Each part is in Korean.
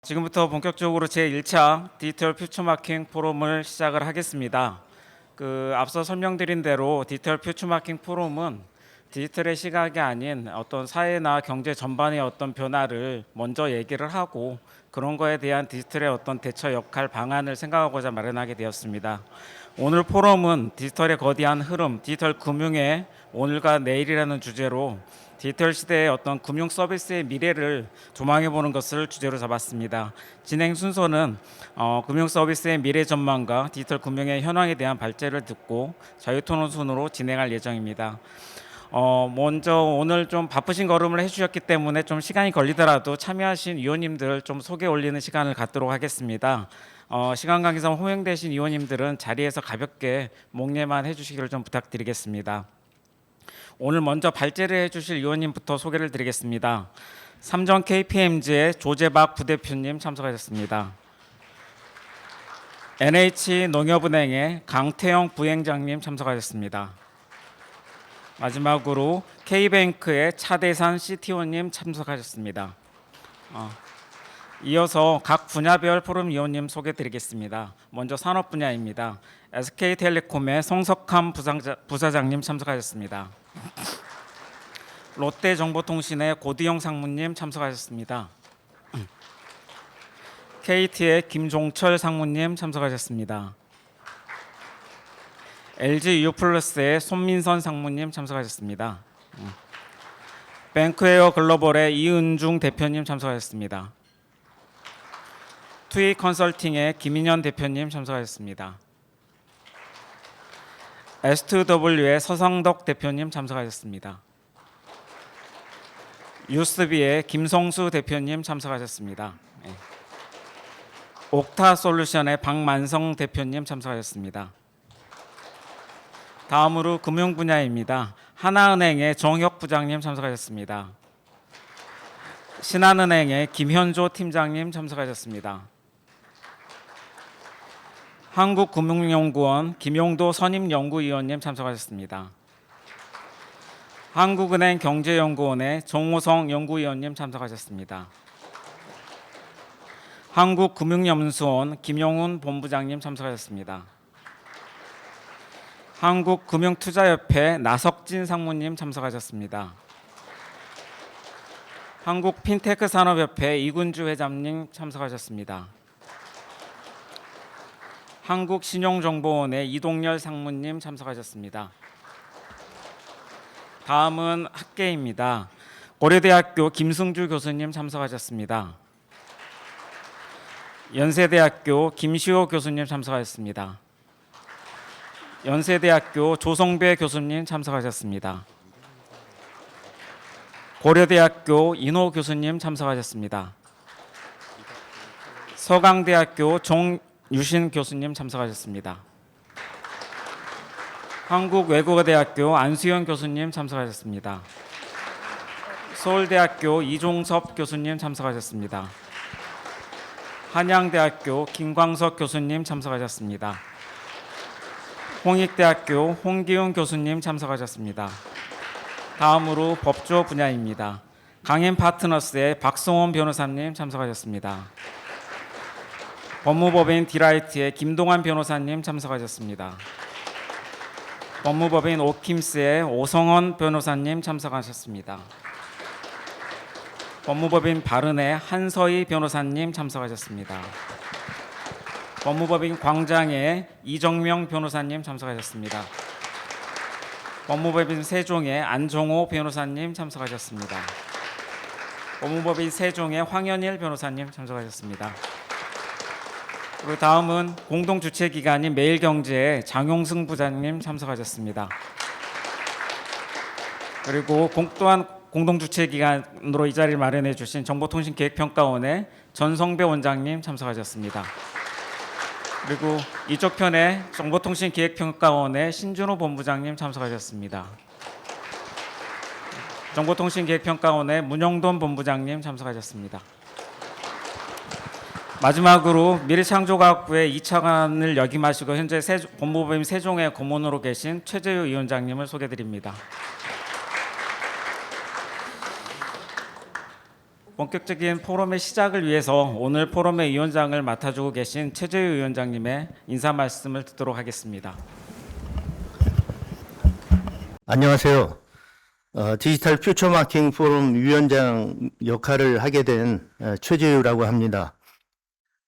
지금부터 본격적으로 제1차 디지털 퓨처마킹 포럼을 시작을 하겠습니다. 앞서 설명드린 대로 디지털 퓨처마킹 포럼은 디지털의 시각이 아닌 어떤 사회나 경제 전반의 어떤 변화를 먼저 얘기를 하고 그런 거에 대한 디지털의 어떤 대처 역할 방안을 생각하고자 마련하게 되었습니다. 오늘 포럼은 디지털의 거대한 흐름, 디지털 금융의 오늘과 내일이라는 주제로 디지털 시대의 어떤 금융 서비스의 미래를 조망해 보는 것을 주제로 잡았습니다. 진행 순서는 금융 서비스의 미래 전망과 디지털 금융의 현황에 대한 발제를 듣고 자유 토론 순으로 진행할 예정입니다. 먼저 오늘 좀 바쁘신 걸음을 해주셨기 때문에 좀 시간이 걸리더라도 참여하신 위원님들 좀 소개 올리는 시간을 갖도록 하겠습니다. 시간 관계상 호명되신 위원님들은 자리에서 가볍게 목례만 해주시기를 좀 부탁드리겠습니다. 오늘 먼저 발제를 해주실 위원님부터 소개를 드리겠습니다. 삼정 KPMG의 조재박 부대표님 참석하셨습니다. NH농협은행의 강태영 부행장님 참석하셨습니다. 마지막으로 K뱅크의 차대산 CTO님 참석하셨습니다. 이어서 각 분야별 포럼 위원님 소개드리겠습니다. 먼저 산업 분야입니다. SK텔레콤의 송석함 부사장님 참석하셨습니다. 롯데정보통신의 고두영 상무님 참석하셨습니다. KT의 김종철 상무님 참석하셨습니다. LG유플러스의 손민선 상무님 참석하셨습니다. 뱅크웨어 글로벌의 이은중 대표님 참석하셨습니다. 투이 컨설팅의 김인현 대표님 참석하셨습니다. S2W의 서성덕 대표님 참석하셨습니다. 유스비의 김성수 대표님 참석하셨습니다. 옥타솔루션의 박만성 대표님 참석하셨습니다. 다음으로 금융 분야입니다. 하나은행의 정혁 부장님 참석하셨습니다. 신한은행의 김현조 팀장님 참석하셨습니다. 한국금융연구원 김용도 선임연구위원님 참석하셨습니다. 한국은행 경제연구원의 정호성 연구위원님 참석하셨습니다. 한국금융연수원 김용훈 본부장님 참석하셨습니다. 한국금융투자협회 나석진 상무님 참석하셨습니다. 한국핀테크산업협회 이군주 회장님 참석하셨습니다. 한국신용정보원의 이동열 상무님 참석하셨습니다. 다음은 학계입니다. 고려대학교 김승주 교수님 참석하셨습니다. 연세대학교 김시호 교수님 참석하셨습니다. 연세대학교 조성배 교수님 참석하셨습니다. 고려대학교 인호 교수님 참석하셨습니다. 서강대학교 정유신 교수님 참석하셨습니다. 한국외국어대학교 안수영 교수님 참석하셨습니다. 서울대학교 이종섭 교수님 참석하셨습니다. 한양대학교 김광석 교수님 참석하셨습니다. 홍익대학교 홍기훈 교수님 참석하셨습니다. 다음으로 법조 분야입니다. 강인파트너스의 박성원 변호사님 참석하셨습니다. 법무법인 디라이트의 김동환 변호사님 참석하셨습니다. 법무법인 오킴스의 오성원 변호사님 참석하셨습니다. 법무법인 바른의 한서희 변호사님 참석하셨습니다. 법무법인 광장의 이정명 변호사님 참석하셨습니다. 법무법인 세종의 안종호 변호사님 참석하셨습니다. 법무법인 세종의 황현일 변호사님 참석하셨습니다. 그리고 다음은 공동주최기관인 매일경제의 장용승 부장님 참석하셨습니다. 그리고 또한 공동주최기관으로 이 자리를 마련해 주신 정보통신기획평가원의 전성배 원장님 참석하셨습니다. 그리고 이쪽 편에 정보통신기획평가원의 신준호 본부장님 참석하셨습니다. 정보통신기획평가원의 문영돈 본부장님 참석하셨습니다. 마지막으로 미래창조과학부의 2차관을 역임하시고 현재 법무법인 세종의 고문으로 계신 최재유 위원장님을 소개드립니다. 본격적인 포럼의 시작을 위해서 오늘 포럼의 위원장을 맡아주고 계신 최재유 위원장님의 인사 말씀을 듣도록 하겠습니다. 안녕하세요. 디지털 퓨처 마킹 포럼 위원장 역할을 하게 된 최재유라고 합니다.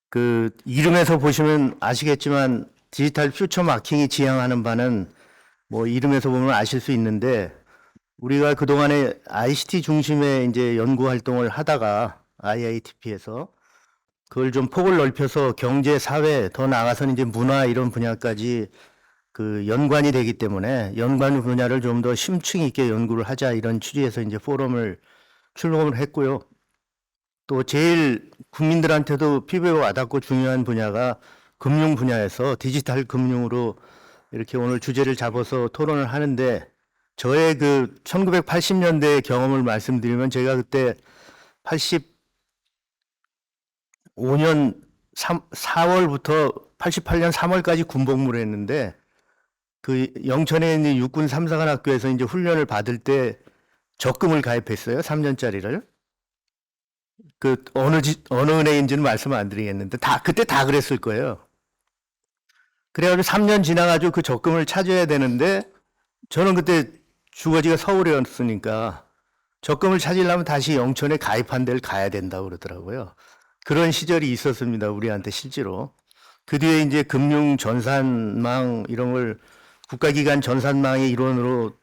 그 이름에서 보시면 아시겠지만 디지털 퓨처 마킹이 지향하는 바는 뭐 이름에서 보면 아실 수 있는데, 우리가 그동안에 ICT 중심의 이제 연구 활동을 하다가 IITP에서 그걸 좀 폭을 넓혀서 경제, 사회, 더 나아가서는 이제 문화 이런 분야까지 그 연관이 되기 때문에 연관 분야를 좀 더 심층 있게 연구를 하자, 이런 취지에서 이제 포럼을 출범을 했고요. 또 제일 국민들한테도 피부에 와닿고 중요한 분야가 금융 분야에서 디지털 금융으로 이렇게 오늘 주제를 잡아서 토론을 하는데, 저의 그 1980년대 경험을 말씀드리면, 제가 그때 85년 4월부터 88년 3월까지 군복무를 했는데, 그 영천에 있는 육군 3사관학교에서 이제 훈련을 받을 때 적금을 가입했어요. 3년짜리를. 그 어느 은행인지는 말씀 안 드리겠는데 그때 다 그랬을 거예요. 그래가지고 3년 지나가지고 그 적금을 찾아야 되는데, 저는 그때 주거지가 서울이었으니까 적금을 찾으려면 다시 영천에 가입한 데를 가야 된다고 그러더라고요. 그런 시절이 있었습니다, 우리한테 실제로. 그 뒤에 이제 금융 전산망 이런 걸 국가기관 전산망의 일원으로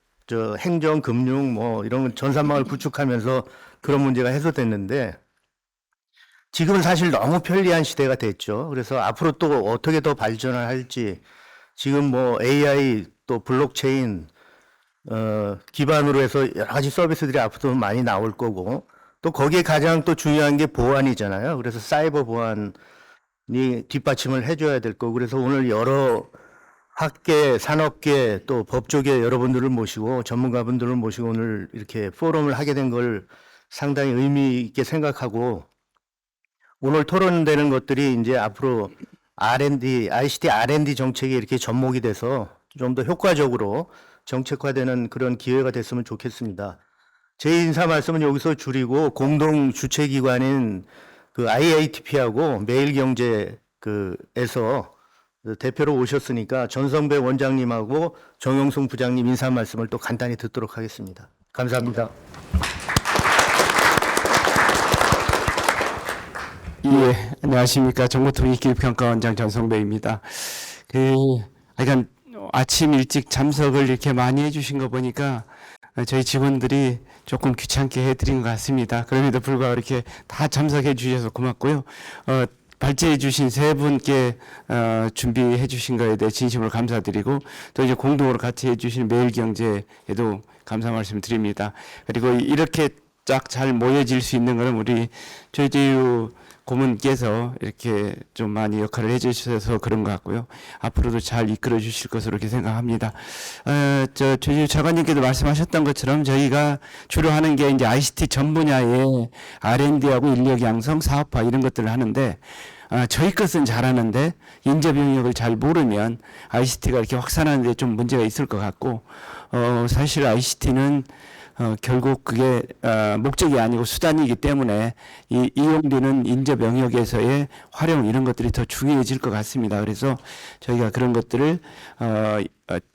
행정, 금융 뭐 이런 전산망을 구축하면서 그런 문제가 해소됐는데, 지금은 사실 너무 편리한 시대가 됐죠. 그래서 앞으로 또 어떻게 더 발전을 할지, 지금 뭐 AI 또 블록체인 기반으로 해서 여러 가지 서비스들이 앞으로 많이 나올 거고, 또 거기에 가장 또 중요한 게 보안이잖아요. 그래서 사이버 보안이 뒷받침을 해줘야 될 거고, 그래서 오늘 여러 학계, 산업계, 또 법조계 여러분들을 모시고 전문가분들을 모시고 오늘 이렇게 포럼을 하게 된 걸 상당히 의미 있게 생각하고, 오늘 토론되는 것들이 이제 앞으로 R&D, ICT R&D 정책이 이렇게 접목이 돼서 좀 더 효과적으로 정책화되는 그런 기회가 됐으면 좋겠습니다. 제 인사 말씀은 여기서 줄이고, 공동 주최기관인 그 IITP하고 매일경제 에서 대표로 오셨으니까 전성배 원장님하고 정영승 부장님 인사 말씀을 또 간단히 듣도록 하겠습니다. 감사합니다. 예, 안녕하십니까. 정보통일기획평가원장 전성배입니다. 그러니까 아침 일찍 참석을 이렇게 많이 해주신 거 보니까 저희 직원들이 조금 귀찮게 해드린 것 같습니다. 그럼에도 불구하고 이렇게 다 참석해 주셔서 고맙고요. 발제해 주신 세 분께 준비해 주신 거에 대해 진심으로 감사드리고, 또 이제 공동으로 같이 해 주신 매일경제에도 감사 말씀 드립니다. 그리고 이렇게 쫙 잘 모여질 수 있는 것은 우리 최재유 고문께서 이렇게 좀 많이 역할을 해주셔서 그런 것 같고요. 앞으로도 잘 이끌어 주실 것으로 이렇게 생각합니다. 최재유 차관님께도 말씀하셨던 것처럼 저희가 주로 하는 게 이제 ICT 전 분야의 R&D하고 인력 양성, 사업화 이런 것들을 하는데, 저희 것은 잘하는데 인접 영역을 잘 모르면 ICT가 이렇게 확산하는 데 좀 문제가 있을 것 같고, 사실 ICT는 결국 그게 목적이 아니고 수단이기 때문에 이용되는 인접 영역에서의 활용 이런 것들이 더 중요해질 것 같습니다. 그래서 저희가 그런 것들을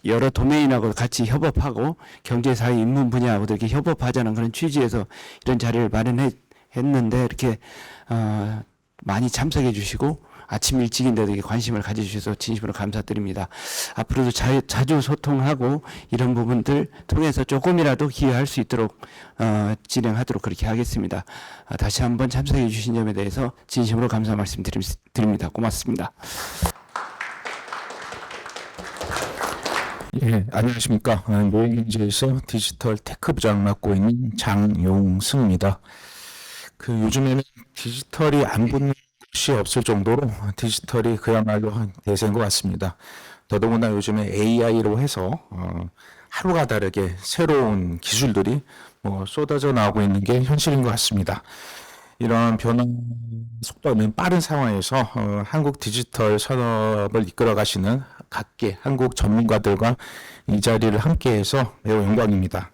여러 도메인하고 같이 협업하고 경제사회 인문 분야하고도 이렇게 협업하자는 그런 취지에서 이런 자리를 마련했는데, 이렇게 많이 참석해 주시고 아침 일찍인데도 이렇게 관심을 가져주셔서 진심으로 감사드립니다. 앞으로도 자주 소통하고 이런 부분들 통해서 조금이라도 기여할 수 있도록 진행하도록 그렇게 하겠습니다. 다시 한번 참석해 주신 점에 대해서 진심으로 감사 말씀드립니다. 고맙습니다. 예, 안녕하십니까. 매일경제에서 디지털 테크 부장 맡고 있는 장용승입니다. 요즘에는 디지털이 안 붙는 곳이 없을 정도로 디지털이 그야말로 대세인 것 같습니다. 더더구나 요즘에 AI로 해서 하루가 다르게 새로운 기술들이 쏟아져 나오고 있는 게 현실인 것 같습니다. 이런 변화 속도가 빠른 상황에서 한국 디지털 산업을 이끌어 가시는 각계 한국 전문가들과 이 자리를 함께해서 매우 영광입니다.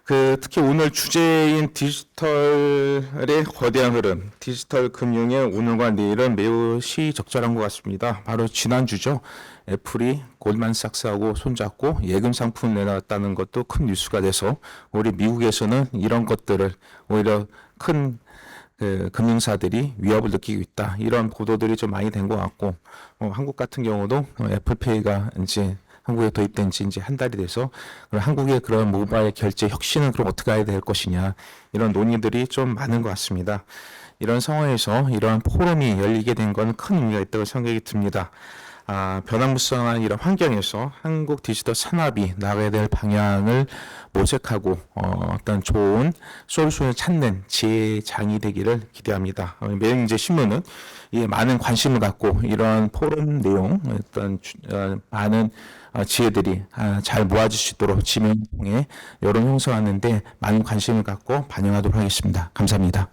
특히 오늘 주제인 디지털의 거대한 흐름, 디지털 금융의 오늘과 내일은 매우 시적절한 것 같습니다. 바로 지난주죠. 애플이 골드만삭스하고 손잡고 예금 상품 내놨다는 것도 큰 뉴스가 돼서 우리 미국에서는 이런 것들을 오히려 큰 금융사들이 위협을 느끼고 있다. 이런 보도들이 좀 많이 된 것 같고, 한국 같은 경우도 애플페이가 이제 한국에 도입된 지 이제 한 달이 돼서 한국의 그런 모바일 결제 혁신은 그럼 어떻게 해야 될 것이냐, 이런 논의들이 좀 많은 것 같습니다. 이런 상황에서 이러한 포럼이 열리게 된 건 큰 의미가 있다고 생각이 듭니다. 변화무쌍한 이런 환경에서 한국 디지털 산업이 나가야 될 방향을 모색하고 어떤 좋은 솔루션을 찾는 지혜장이 되기를 기대합니다. 매일 이제 신문은 많은 관심을 갖고 이러한 포럼 내용, 어떤 많은 지혜들이 잘 모아질 수 있도록 지명을 통해 여론 형성하는데 많은 관심을 갖고 반영하도록 하겠습니다. 감사합니다.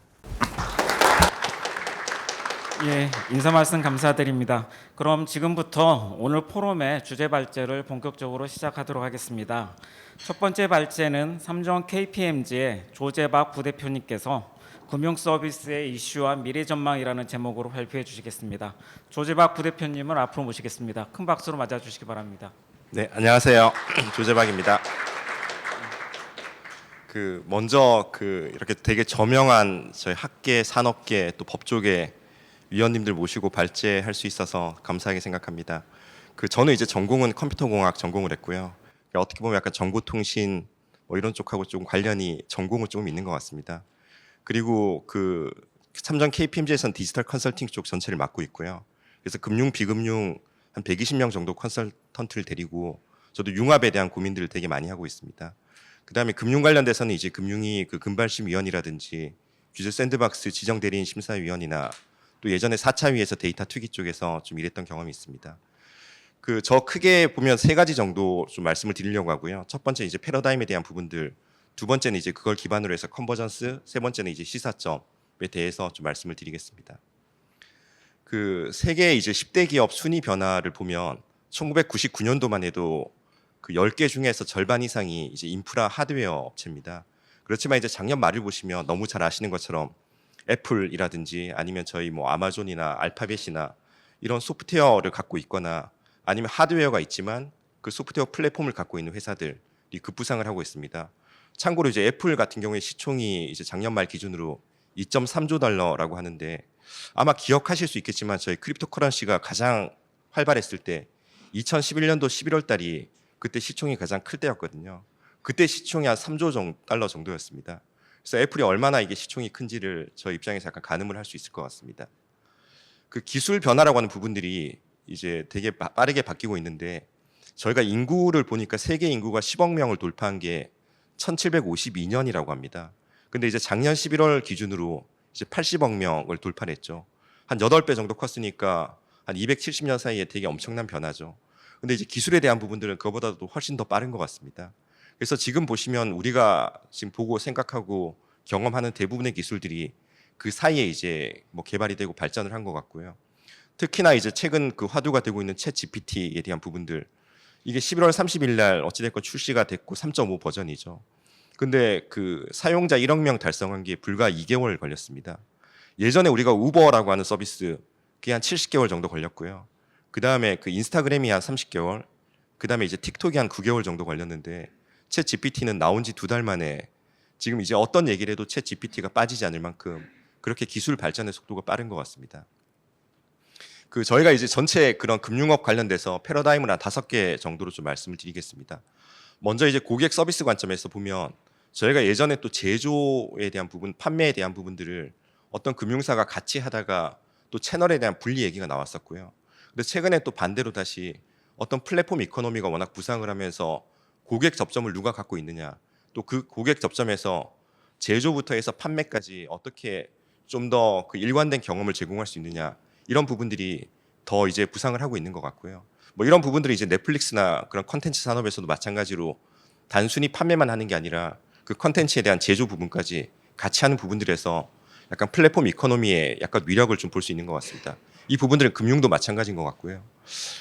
예, 인사 말씀 감사드립니다. 그럼 지금부터 오늘 포럼의 주제 발제를 본격적으로 시작하도록 하겠습니다. 첫 번째 발제는 삼성 KPMG의 조재박 부대표님께서 금융 서비스의 이슈와 미래 전망이라는 제목으로 발표해 주시겠습니다. 조재박 부대표님을 앞으로 모시겠습니다. 큰 박수로 맞아 주시기 바랍니다. 네, 안녕하세요. 조재박입니다. 먼저 이렇게 되게 저명한 저희 학계, 산업계 또 법조계 위원님들 모시고 발제할 수 있어서 감사하게 생각합니다. 저는 이제 전공은 컴퓨터공학 전공을 했고요. 어떻게 보면 약간 정보통신 뭐 이런 쪽하고 좀 관련이 전공은 조금 있는 것 같습니다. 그리고 삼성 KPMG에서는 디지털 컨설팅 쪽 전체를 맡고 있고요. 그래서 금융, 비금융 한 120명 정도 컨설턴트를 데리고 저도 융합에 대한 고민들을 되게 많이 하고 있습니다. 그다음에 금융 관련돼서는 이제 금융위 금발심위원이라든지 규제 샌드박스 지정 대리인 심사위원이나 또 예전에 4차 위에서 데이터 투기 쪽에서 좀 일했던 경험이 있습니다. 저 크게 보면 세 가지 정도 좀 말씀을 드리려고 하고요. 첫 번째 이제 패러다임에 대한 부분들, 두 번째는 이제 그걸 기반으로 해서 컨버전스, 세 번째는 이제 시사점에 대해서 좀 말씀을 드리겠습니다. 세계 이제 10대 기업 순위 변화를 보면 1999년도만 해도 10개 중에서 절반 이상이 이제 인프라 하드웨어 업체입니다. 그렇지만 이제 작년 말을 보시면 너무 잘 아시는 것처럼 애플이라든지 아니면 저희 뭐 아마존이나 알파벳이나 이런 소프트웨어를 갖고 있거나 아니면 하드웨어가 있지만 그 소프트웨어 플랫폼을 갖고 있는 회사들이 급부상을 하고 있습니다. 참고로 이제 애플 같은 경우에 시총이 이제 작년 말 기준으로 2.3조 달러라고 하는데 아마 기억하실 수 있겠지만 저희 크립토 커런시가 가장 활발했을 때 2011년도 11월 달이 그때 시총이 가장 클 때였거든요. 그때 시총이 한 3조 달러 정도였습니다. 그래서 애플이 얼마나 이게 시총이 큰지를 저희 입장에서 약간 가늠을 할 수 있을 것 같습니다. 기술 변화라고 하는 부분들이 이제 되게 빠르게 바뀌고 있는데 저희가 인구를 보니까 세계 인구가 10억 명을 돌파한 게 1752년이라고 합니다. 근데 이제 작년 11월 기준으로 이제 80억 명을 돌파했죠. 한 8배 정도 컸으니까 한 270년 사이에 되게 엄청난 변화죠. 근데 이제 기술에 대한 부분들은 그거보다도 훨씬 더 빠른 것 같습니다. 그래서 지금 보시면 우리가 지금 보고 생각하고 경험하는 대부분의 기술들이 그 사이에 이제 뭐 개발이 되고 발전을 한 것 같고요. 특히나 이제 최근 화두가 되고 있는 챗 GPT에 대한 부분들, 이게 11월 30일 날 어찌됐건 출시가 됐고 3.5 버전이죠. 근데 사용자 1억 명 달성한 게 불과 2개월 걸렸습니다. 예전에 우리가 우버라고 하는 서비스 그게 한 70개월 정도 걸렸고요. 그 다음에 인스타그램이 한 30개월, 그 다음에 이제 틱톡이 한 9개월 정도 걸렸는데 챗 GPT는 나온 지 2달 만에 지금 이제 어떤 얘기를 해도 챗 GPT가 빠지지 않을 만큼 그렇게 기술 발전의 속도가 빠른 것 같습니다. 저희가 이제 전체 그런 금융업 관련돼서 패러다임을 한 5개 정도로 좀 말씀을 드리겠습니다. 먼저 이제 고객 서비스 관점에서 보면 저희가 예전에 또 제조에 대한 부분, 판매에 대한 부분들을 어떤 금융사가 같이 하다가 또 채널에 대한 분리 얘기가 나왔었고요. 근데 최근에 또 반대로 다시 어떤 플랫폼 이코노미가 워낙 부상을 하면서 고객 접점을 누가 갖고 있느냐, 또 그 고객 접점에서 제조부터 해서 판매까지 어떻게 좀 더 일관된 경험을 제공할 수 있느냐, 이런 부분들이 더 이제 부상을 하고 있는 것 같고요. 뭐 이런 부분들이 이제 넷플릭스나 그런 컨텐츠 산업에서도 마찬가지로 단순히 판매만 하는 게 아니라 그 컨텐츠에 대한 제조 부분까지 같이 하는 부분들에서 약간 플랫폼 이코노미의 약간 위력을 좀 볼 수 있는 것 같습니다. 이 부분들은 금융도 마찬가지인 것 같고요.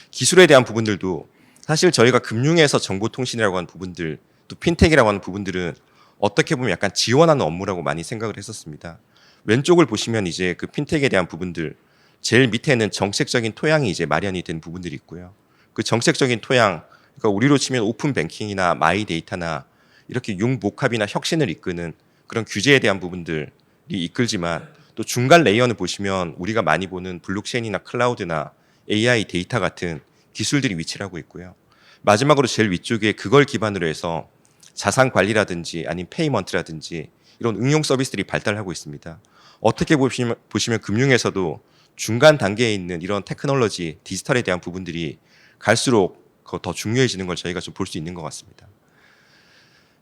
기술에 대한 부분들도 사실 저희가 금융에서 정보통신이라고 하는 부분들, 또 핀텍이라고 하는 부분들은 어떻게 보면 약간 지원하는 업무라고 많이 생각을 했었습니다. 왼쪽을 보시면 이제 그 핀텍에 대한 부분들, 제일 밑에는 정책적인 토양이 이제 마련이 된 부분들이 있고요. 그 정책적인 토양, 그러니까 우리로 치면 오픈 뱅킹이나 마이 데이터나 이렇게 융복합이나 혁신을 이끄는 그런 규제에 대한 부분들이 이끌지만, 또 중간 레이어는 보시면 우리가 많이 보는 블록체인이나 클라우드나 AI 데이터 같은 기술들이 위치를 하고 있고요. 마지막으로 제일 위쪽에 그걸 기반으로 해서 자산 관리라든지 아니면 페이먼트라든지 이런 응용 서비스들이 발달하고 있습니다. 어떻게 보시면 금융에서도 중간 단계에 있는 이런 테크놀로지, 디지털에 대한 부분들이 갈수록 더 중요해지는 걸 저희가 좀 볼 수 있는 것 같습니다.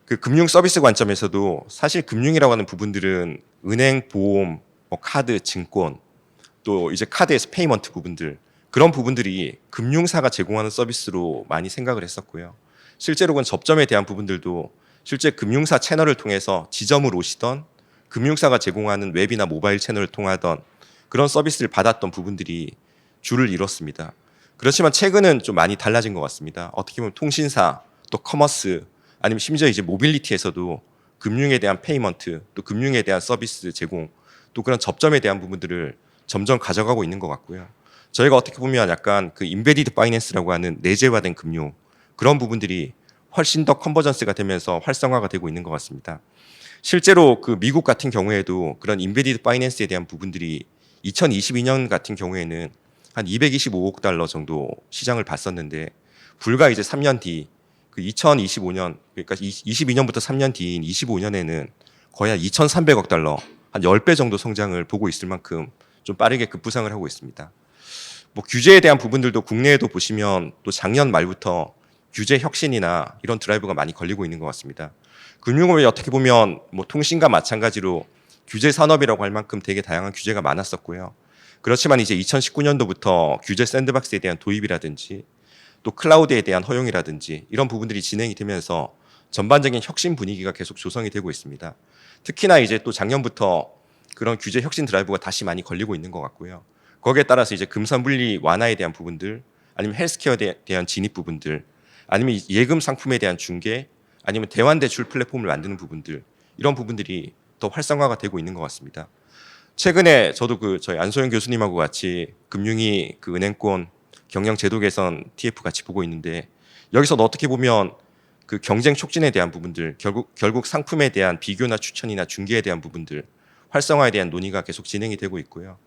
그 금융 서비스 관점에서도 사실 금융이라고 하는 부분들은 은행, 보험, 뭐 카드, 증권, 또 이제 카드에서 페이먼트 부분들, 그런 부분들이 금융사가 제공하는 서비스로 많이 생각을 했었고요. 실제로는 접점에 대한 부분들도 실제 금융사 채널을 통해서 지점을 오시던 금융사가 제공하는 웹이나 모바일 채널을 통하던 그런 서비스를 받았던 부분들이 줄을 이뤘습니다. 그렇지만 최근은 좀 많이 달라진 것 같습니다. 어떻게 보면 통신사, 또 커머스, 아니면 심지어 이제 모빌리티에서도 금융에 대한 페이먼트, 또 금융에 대한 서비스 제공, 또 그런 접점에 대한 부분들을 점점 가져가고 있는 것 같고요. 저희가 어떻게 보면 약간 그 인베디드 파이낸스라고 하는 내재화된 금융, 그런 부분들이 훨씬 더 컨버전스가 되면서 활성화가 되고 있는 것 같습니다. 실제로 그 미국 같은 경우에도 그런 인베디드 파이낸스에 대한 부분들이 2022년 같은 경우에는 한 225억 달러 정도 시장을 봤었는데, 불과 이제 3년 뒤, 그 2025년, 그러니까 22년부터 3년 뒤인 25년에는 거의 한 2,300억 달러, 한 10배 정도 성장을 보고 있을 만큼 좀 빠르게 급부상을 하고 있습니다. 뭐 규제에 대한 부분들도 국내에도 보시면 또 작년 말부터 규제 혁신이나 이런 드라이브가 많이 걸리고 있는 것 같습니다. 금융업이 어떻게 보면 뭐 통신과 마찬가지로 규제 산업이라고 할 만큼 되게 다양한 규제가 많았었고요. 그렇지만 이제 2019년도부터 규제 샌드박스에 대한 도입이라든지 또 클라우드에 대한 허용이라든지 이런 부분들이 진행이 되면서 전반적인 혁신 분위기가 계속 조성이 되고 있습니다. 특히나 이제 또 작년부터 그런 규제 혁신 드라이브가 다시 많이 걸리고 있는 것 같고요. 거기에 따라서 이제 금산 분리 완화에 대한 부분들, 아니면 헬스케어에 대한 진입 부분들, 아니면 예금 상품에 대한 중개, 아니면 대환 대출 플랫폼을 만드는 부분들, 이런 부분들이 더 활성화가 되고 있는 것 같습니다. 최근에 저도 그 저희 안소영 교수님하고 같이 금융위 그 은행권 경영 제도 개선 TF 같이 보고 있는데, 여기서도 어떻게 보면 그 경쟁 촉진에 대한 부분들, 결국 상품에 대한 비교나 추천이나 중개에 대한 부분들, 활성화에 대한 논의가 계속 진행이 되고 있고요.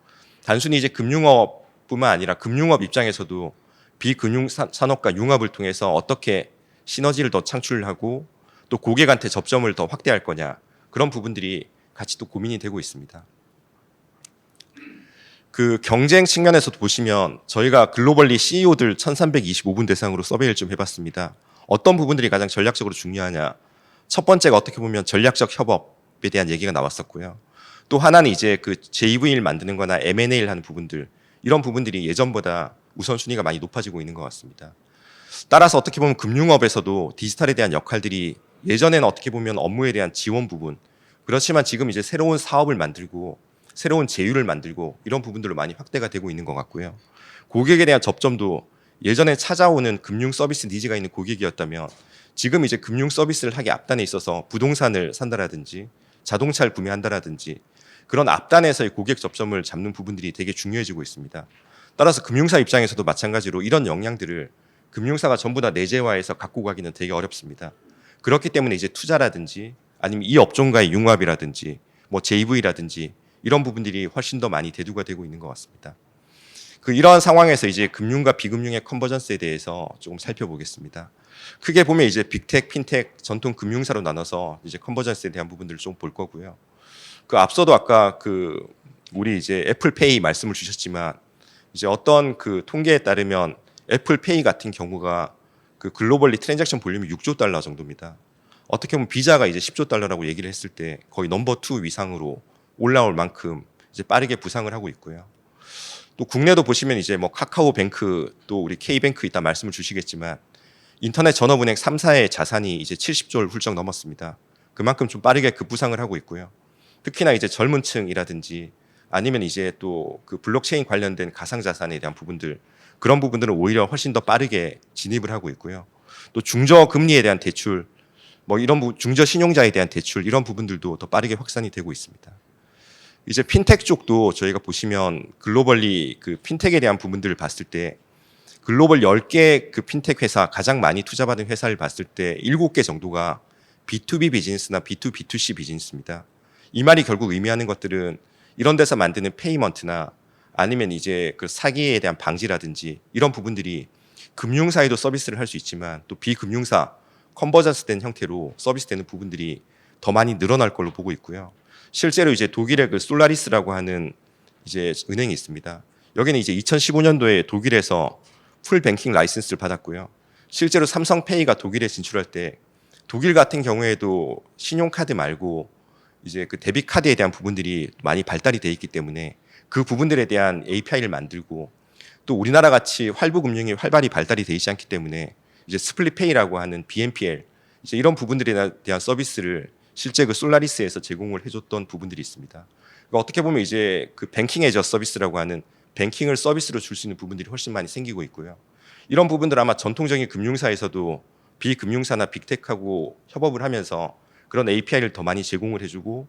단순히 이제 금융업뿐만 아니라 금융업 입장에서도 비금융 산업과 융합을 통해서 어떻게 시너지를 더 창출하고 또 고객한테 접점을 더 확대할 거냐, 그런 부분들이 같이 또 고민이 되고 있습니다. 그 경쟁 측면에서도 보시면 저희가 글로벌리 CEO들 1325분 대상으로 서베이를 좀 해봤습니다. 어떤 부분들이 가장 전략적으로 중요하냐. 첫 번째가 어떻게 보면 전략적 협업에 대한 얘기가 나왔었고요. 또 하나는 이제 그 JV를 만드는 거나 M&A를 하는 부분들, 이런 부분들이 예전보다 우선순위가 많이 높아지고 있는 것 같습니다. 따라서 어떻게 보면 금융업에서도 디지털에 대한 역할들이 예전에는 어떻게 보면 업무에 대한 지원 부분, 그렇지만 지금 이제 새로운 사업을 만들고 새로운 제휴를 만들고 이런 부분들로 많이 확대가 되고 있는 것 같고요. 고객에 대한 접점도 예전에 찾아오는 금융 서비스 니즈가 있는 고객이었다면 지금 이제 금융 서비스를 하기 앞단에 있어서 부동산을 산다라든지 자동차를 구매한다라든지 그런 앞단에서의 고객 접점을 잡는 부분들이 되게 중요해지고 있습니다. 따라서 금융사 입장에서도 마찬가지로 이런 역량들을 금융사가 전부 다 내재화해서 갖고 가기는 되게 어렵습니다. 그렇기 때문에 이제 투자라든지 아니면 이 업종과의 융합이라든지 뭐 JV라든지 이런 부분들이 훨씬 더 많이 대두가 되고 있는 것 같습니다. 이러한 상황에서 이제 금융과 비금융의 컨버전스에 대해서 조금 살펴보겠습니다. 크게 보면 이제 빅텍, 핀텍, 전통 금융사로 나눠서 이제 컨버전스에 대한 부분들을 좀 볼 거고요. 앞서도 아까 우리 이제 애플페이 말씀을 주셨지만 이제 어떤 그 통계에 따르면 애플페이 같은 경우가 그 글로벌리 트랜잭션 볼륨이 6조 달러 정도입니다. 어떻게 보면 비자가 이제 10조 달러라고 얘기를 했을 때 거의 넘버 2 위상으로 올라올 만큼 이제 빠르게 부상을 하고 있고요. 또 국내도 보시면 이제 뭐 카카오뱅크 또 우리 K뱅크 이따 말씀을 주시겠지만 인터넷 전업은행 3사의 자산이 이제 70조를 훌쩍 넘었습니다. 그만큼 좀 빠르게 급부상을 하고 있고요. 특히나 이제 젊은 층이라든지 아니면 이제 또 그 블록체인 관련된 가상자산에 대한 부분들, 그런 부분들은 오히려 훨씬 더 빠르게 진입을 하고 있고요. 또 중저금리에 대한 대출, 뭐 이런 중저 신용자에 대한 대출 이런 부분들도 더 빠르게 확산이 되고 있습니다. 이제 핀텍 쪽도 저희가 보시면 글로벌리 그 핀텍에 대한 부분들을 봤을 때 글로벌 10개 그 핀텍 회사 가장 많이 투자받은 회사를 봤을 때 7개 정도가 B2B 비즈니스나 B2B2C 비즈니스입니다. 이 말이 결국 의미하는 것들은 이런 데서 만드는 페이먼트나 아니면 이제 그 사기에 대한 방지라든지 이런 부분들이 금융사에도 서비스를 할 수 있지만 또 비금융사 컨버전스 된 형태로 서비스되는 부분들이 더 많이 늘어날 걸로 보고 있고요. 실제로 이제 독일의 그 솔라리스라고 하는 이제 은행이 있습니다. 여기는 이제 2015년도에 독일에서 풀 뱅킹 라이센스를 받았고요. 실제로 삼성페이가 독일에 진출할 때 독일 같은 경우에도 신용카드 말고 이제 그 데뷔 카드에 대한 부분들이 많이 발달이 돼 있기 때문에 그 부분들에 대한 API를 만들고 또 우리나라 같이 활부 금융이 활발히 발달이 돼 있지 않기 때문에 이제 스플릿페이라고 하는 BNPL 이제 이런 부분들에 대한 서비스를 실제 그 솔라리스에서 제공을 해줬던 부분들이 있습니다. 그러니까 어떻게 보면 이제 그 뱅킹 애저 서비스라고 하는 뱅킹을 서비스로 줄 수 있는 부분들이 훨씬 많이 생기고 있고요. 이런 부분들 아마 전통적인 금융사에서도 비금융사나 빅테크하고 협업을 하면서 그런 API를 더 많이 제공을 해주고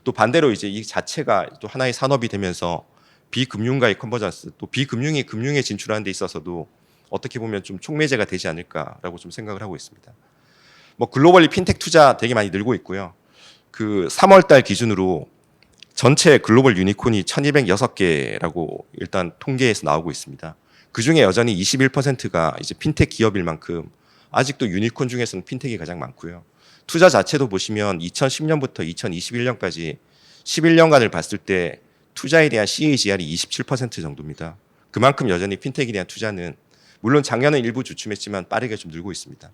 또 반대로 이제 이 자체가 또 하나의 산업이 되면서 비금융과의 컨버전스 또 비금융이 금융에 진출하는 데 있어서도 어떻게 보면 좀 촉매제가 되지 않을까라고 좀 생각을 하고 있습니다. 뭐 글로벌리 핀텍 투자 되게 많이 늘고 있고요. 그 3월 달 기준으로 전체 글로벌 유니콘이 1206개라고 일단 통계에서 나오고 있습니다. 그중에 여전히 21%가 이제 핀텍 기업일 만큼 아직도 유니콘 중에서는 핀텍이 가장 많고요. 투자 자체도 보시면 2010년부터 2021년까지 11년간을 봤을 때 투자에 대한 CAGR이 27% 정도입니다. 그만큼 여전히 핀텍에 대한 투자는 물론 작년에 일부 주춤했지만 빠르게 좀 늘고 있습니다.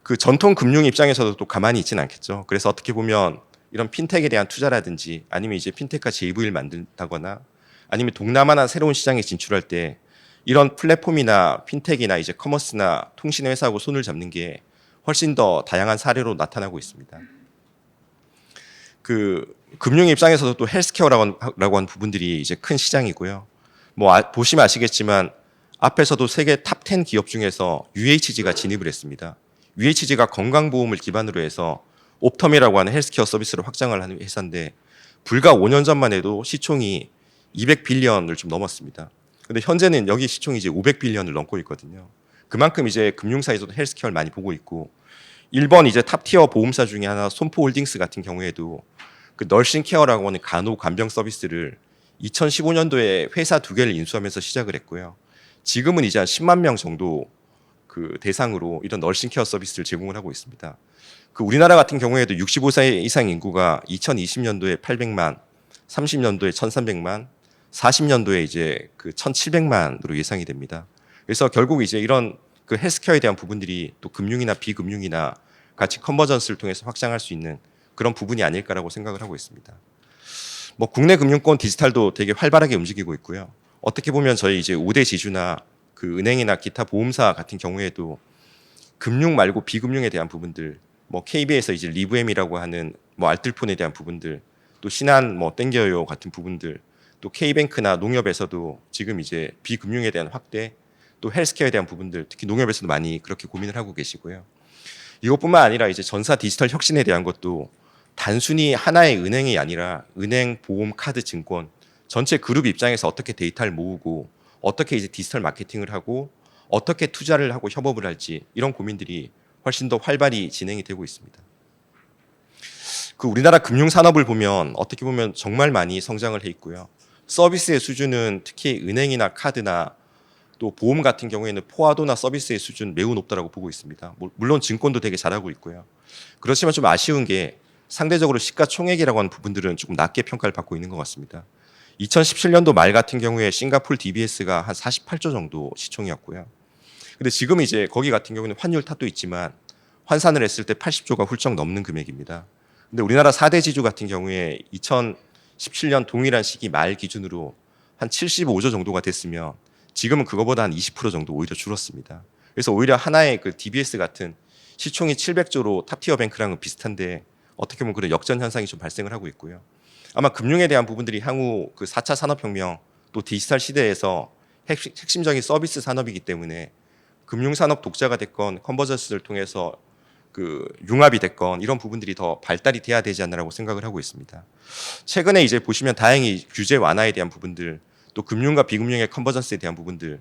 그 전통 금융 입장에서도 또 가만히 있지는 않겠죠. 그래서 어떻게 보면 이런 핀텍에 대한 투자라든지 아니면 이제 핀텍과 JV를 만든다거나 아니면 동남아나 새로운 시장에 진출할 때 이런 플랫폼이나 핀텍이나 이제 커머스나 통신 회사하고 손을 잡는 게 훨씬 더 다양한 사례로 나타나고 있습니다. 그 금융 입장에서도 또 헬스케어라고 하는 부분들이 이제 큰 시장이고요. 뭐 보시면 아시겠지만 앞에서도 세계 탑 10 기업 중에서 UHG가 진입을 했습니다. UHG가 건강보험을 기반으로 해서 옵텀이라고 하는 헬스케어 서비스를 확장을 하는 회사인데 불과 5년 전만 해도 시총이 200빌리언을 좀 넘었습니다. 근데 현재는 여기 시총이 이제 500빌리언을 넘고 있거든요. 그만큼 이제 금융사에서도 헬스케어를 많이 보고 있고 일본 이제 탑티어 보험사 중에 하나 솜포홀딩스 같은 경우에도 그 널싱 케어라고 하는 간호 간병 서비스를 2015년도에 회사 2개를 인수하면서 시작을 했고요. 지금은 이제 한 10만 명 정도 그 대상으로 이런 널싱 케어 서비스를 제공을 하고 있습니다. 그 우리나라 같은 경우에도 65세 이상 인구가 2020년도에 800만, 30년도에 1,300만, 40년도에 이제 그 1,700만으로 예상이 됩니다. 그래서 결국 이제 이런 그 헬스케어에 대한 부분들이 또 금융이나 비금융이나 같이 컨버전스를 통해서 확장할 수 있는 그런 부분이 아닐까라고 생각을 하고 있습니다. 뭐 국내 금융권 디지털도 되게 활발하게 움직이고 있고요. 어떻게 보면 저희 이제 5대 지주나 그 은행이나 기타 보험사 같은 경우에도 금융 말고 비금융에 대한 부분들, 뭐 KB에서 이제 리브엠이라고 하는 뭐 알뜰폰에 대한 부분들, 또 신한 뭐 땡겨요 같은 부분들, 또 K뱅크나 농협에서도 지금 이제 비금융에 대한 확대, 또 헬스케어에 대한 부분들, 특히 농협에서도 많이 그렇게 고민을 하고 계시고요. 이것뿐만 아니라 이제 전사 디지털 혁신에 대한 것도 단순히 하나의 은행이 아니라 은행, 보험, 카드, 증권 전체 그룹 입장에서 어떻게 데이터를 모으고 어떻게 이제 디지털 마케팅을 하고 어떻게 투자를 하고 협업을 할지 이런 고민들이 훨씬 더 활발히 진행이 되고 있습니다. 그 우리나라 금융 산업을 보면 어떻게 보면 정말 많이 성장을 해 있고요. 서비스의 수준은 특히 은행이나 카드나 또 보험 같은 경우에는 포화도나 서비스의 수준 매우 높다라고 보고 있습니다. 물론 증권도 되게 잘하고 있고요. 그렇지만 좀 아쉬운 게 상대적으로 시가총액이라고 하는 부분들은 조금 낮게 평가를 받고 있는 것 같습니다. 2017년도 말 같은 경우에 싱가포르 DBS가 한 48조 정도 시총이었고요. 근데 지금 이제 거기 같은 경우는 환율 탓도 있지만 환산을 했을 때 80조가 훌쩍 넘는 금액입니다. 근데 우리나라 4대 지주 같은 경우에 2017년 동일한 시기 말 기준으로 한 75조 정도가 됐으면 지금은 그거보다 한 20% 정도 오히려 줄었습니다. 그래서 오히려 하나의 그 DBS 같은 시총이 700조로 탑티어 뱅크랑은 비슷한데 어떻게 보면 그런 역전 현상이 좀 발생을 하고 있고요. 아마 금융에 대한 부분들이 향후 그 4차 산업혁명 또 디지털 시대에서 핵심적인 서비스 산업이기 때문에 금융산업 독자가 됐건 컨버전스를 통해서 그 융합이 됐건 이런 부분들이 더 발달이 돼야 되지 않나라고 생각을 하고 있습니다. 최근에 이제 보시면 다행히 규제 완화에 대한 부분들, 또 금융과 비금융의 컨버전스에 대한 부분들,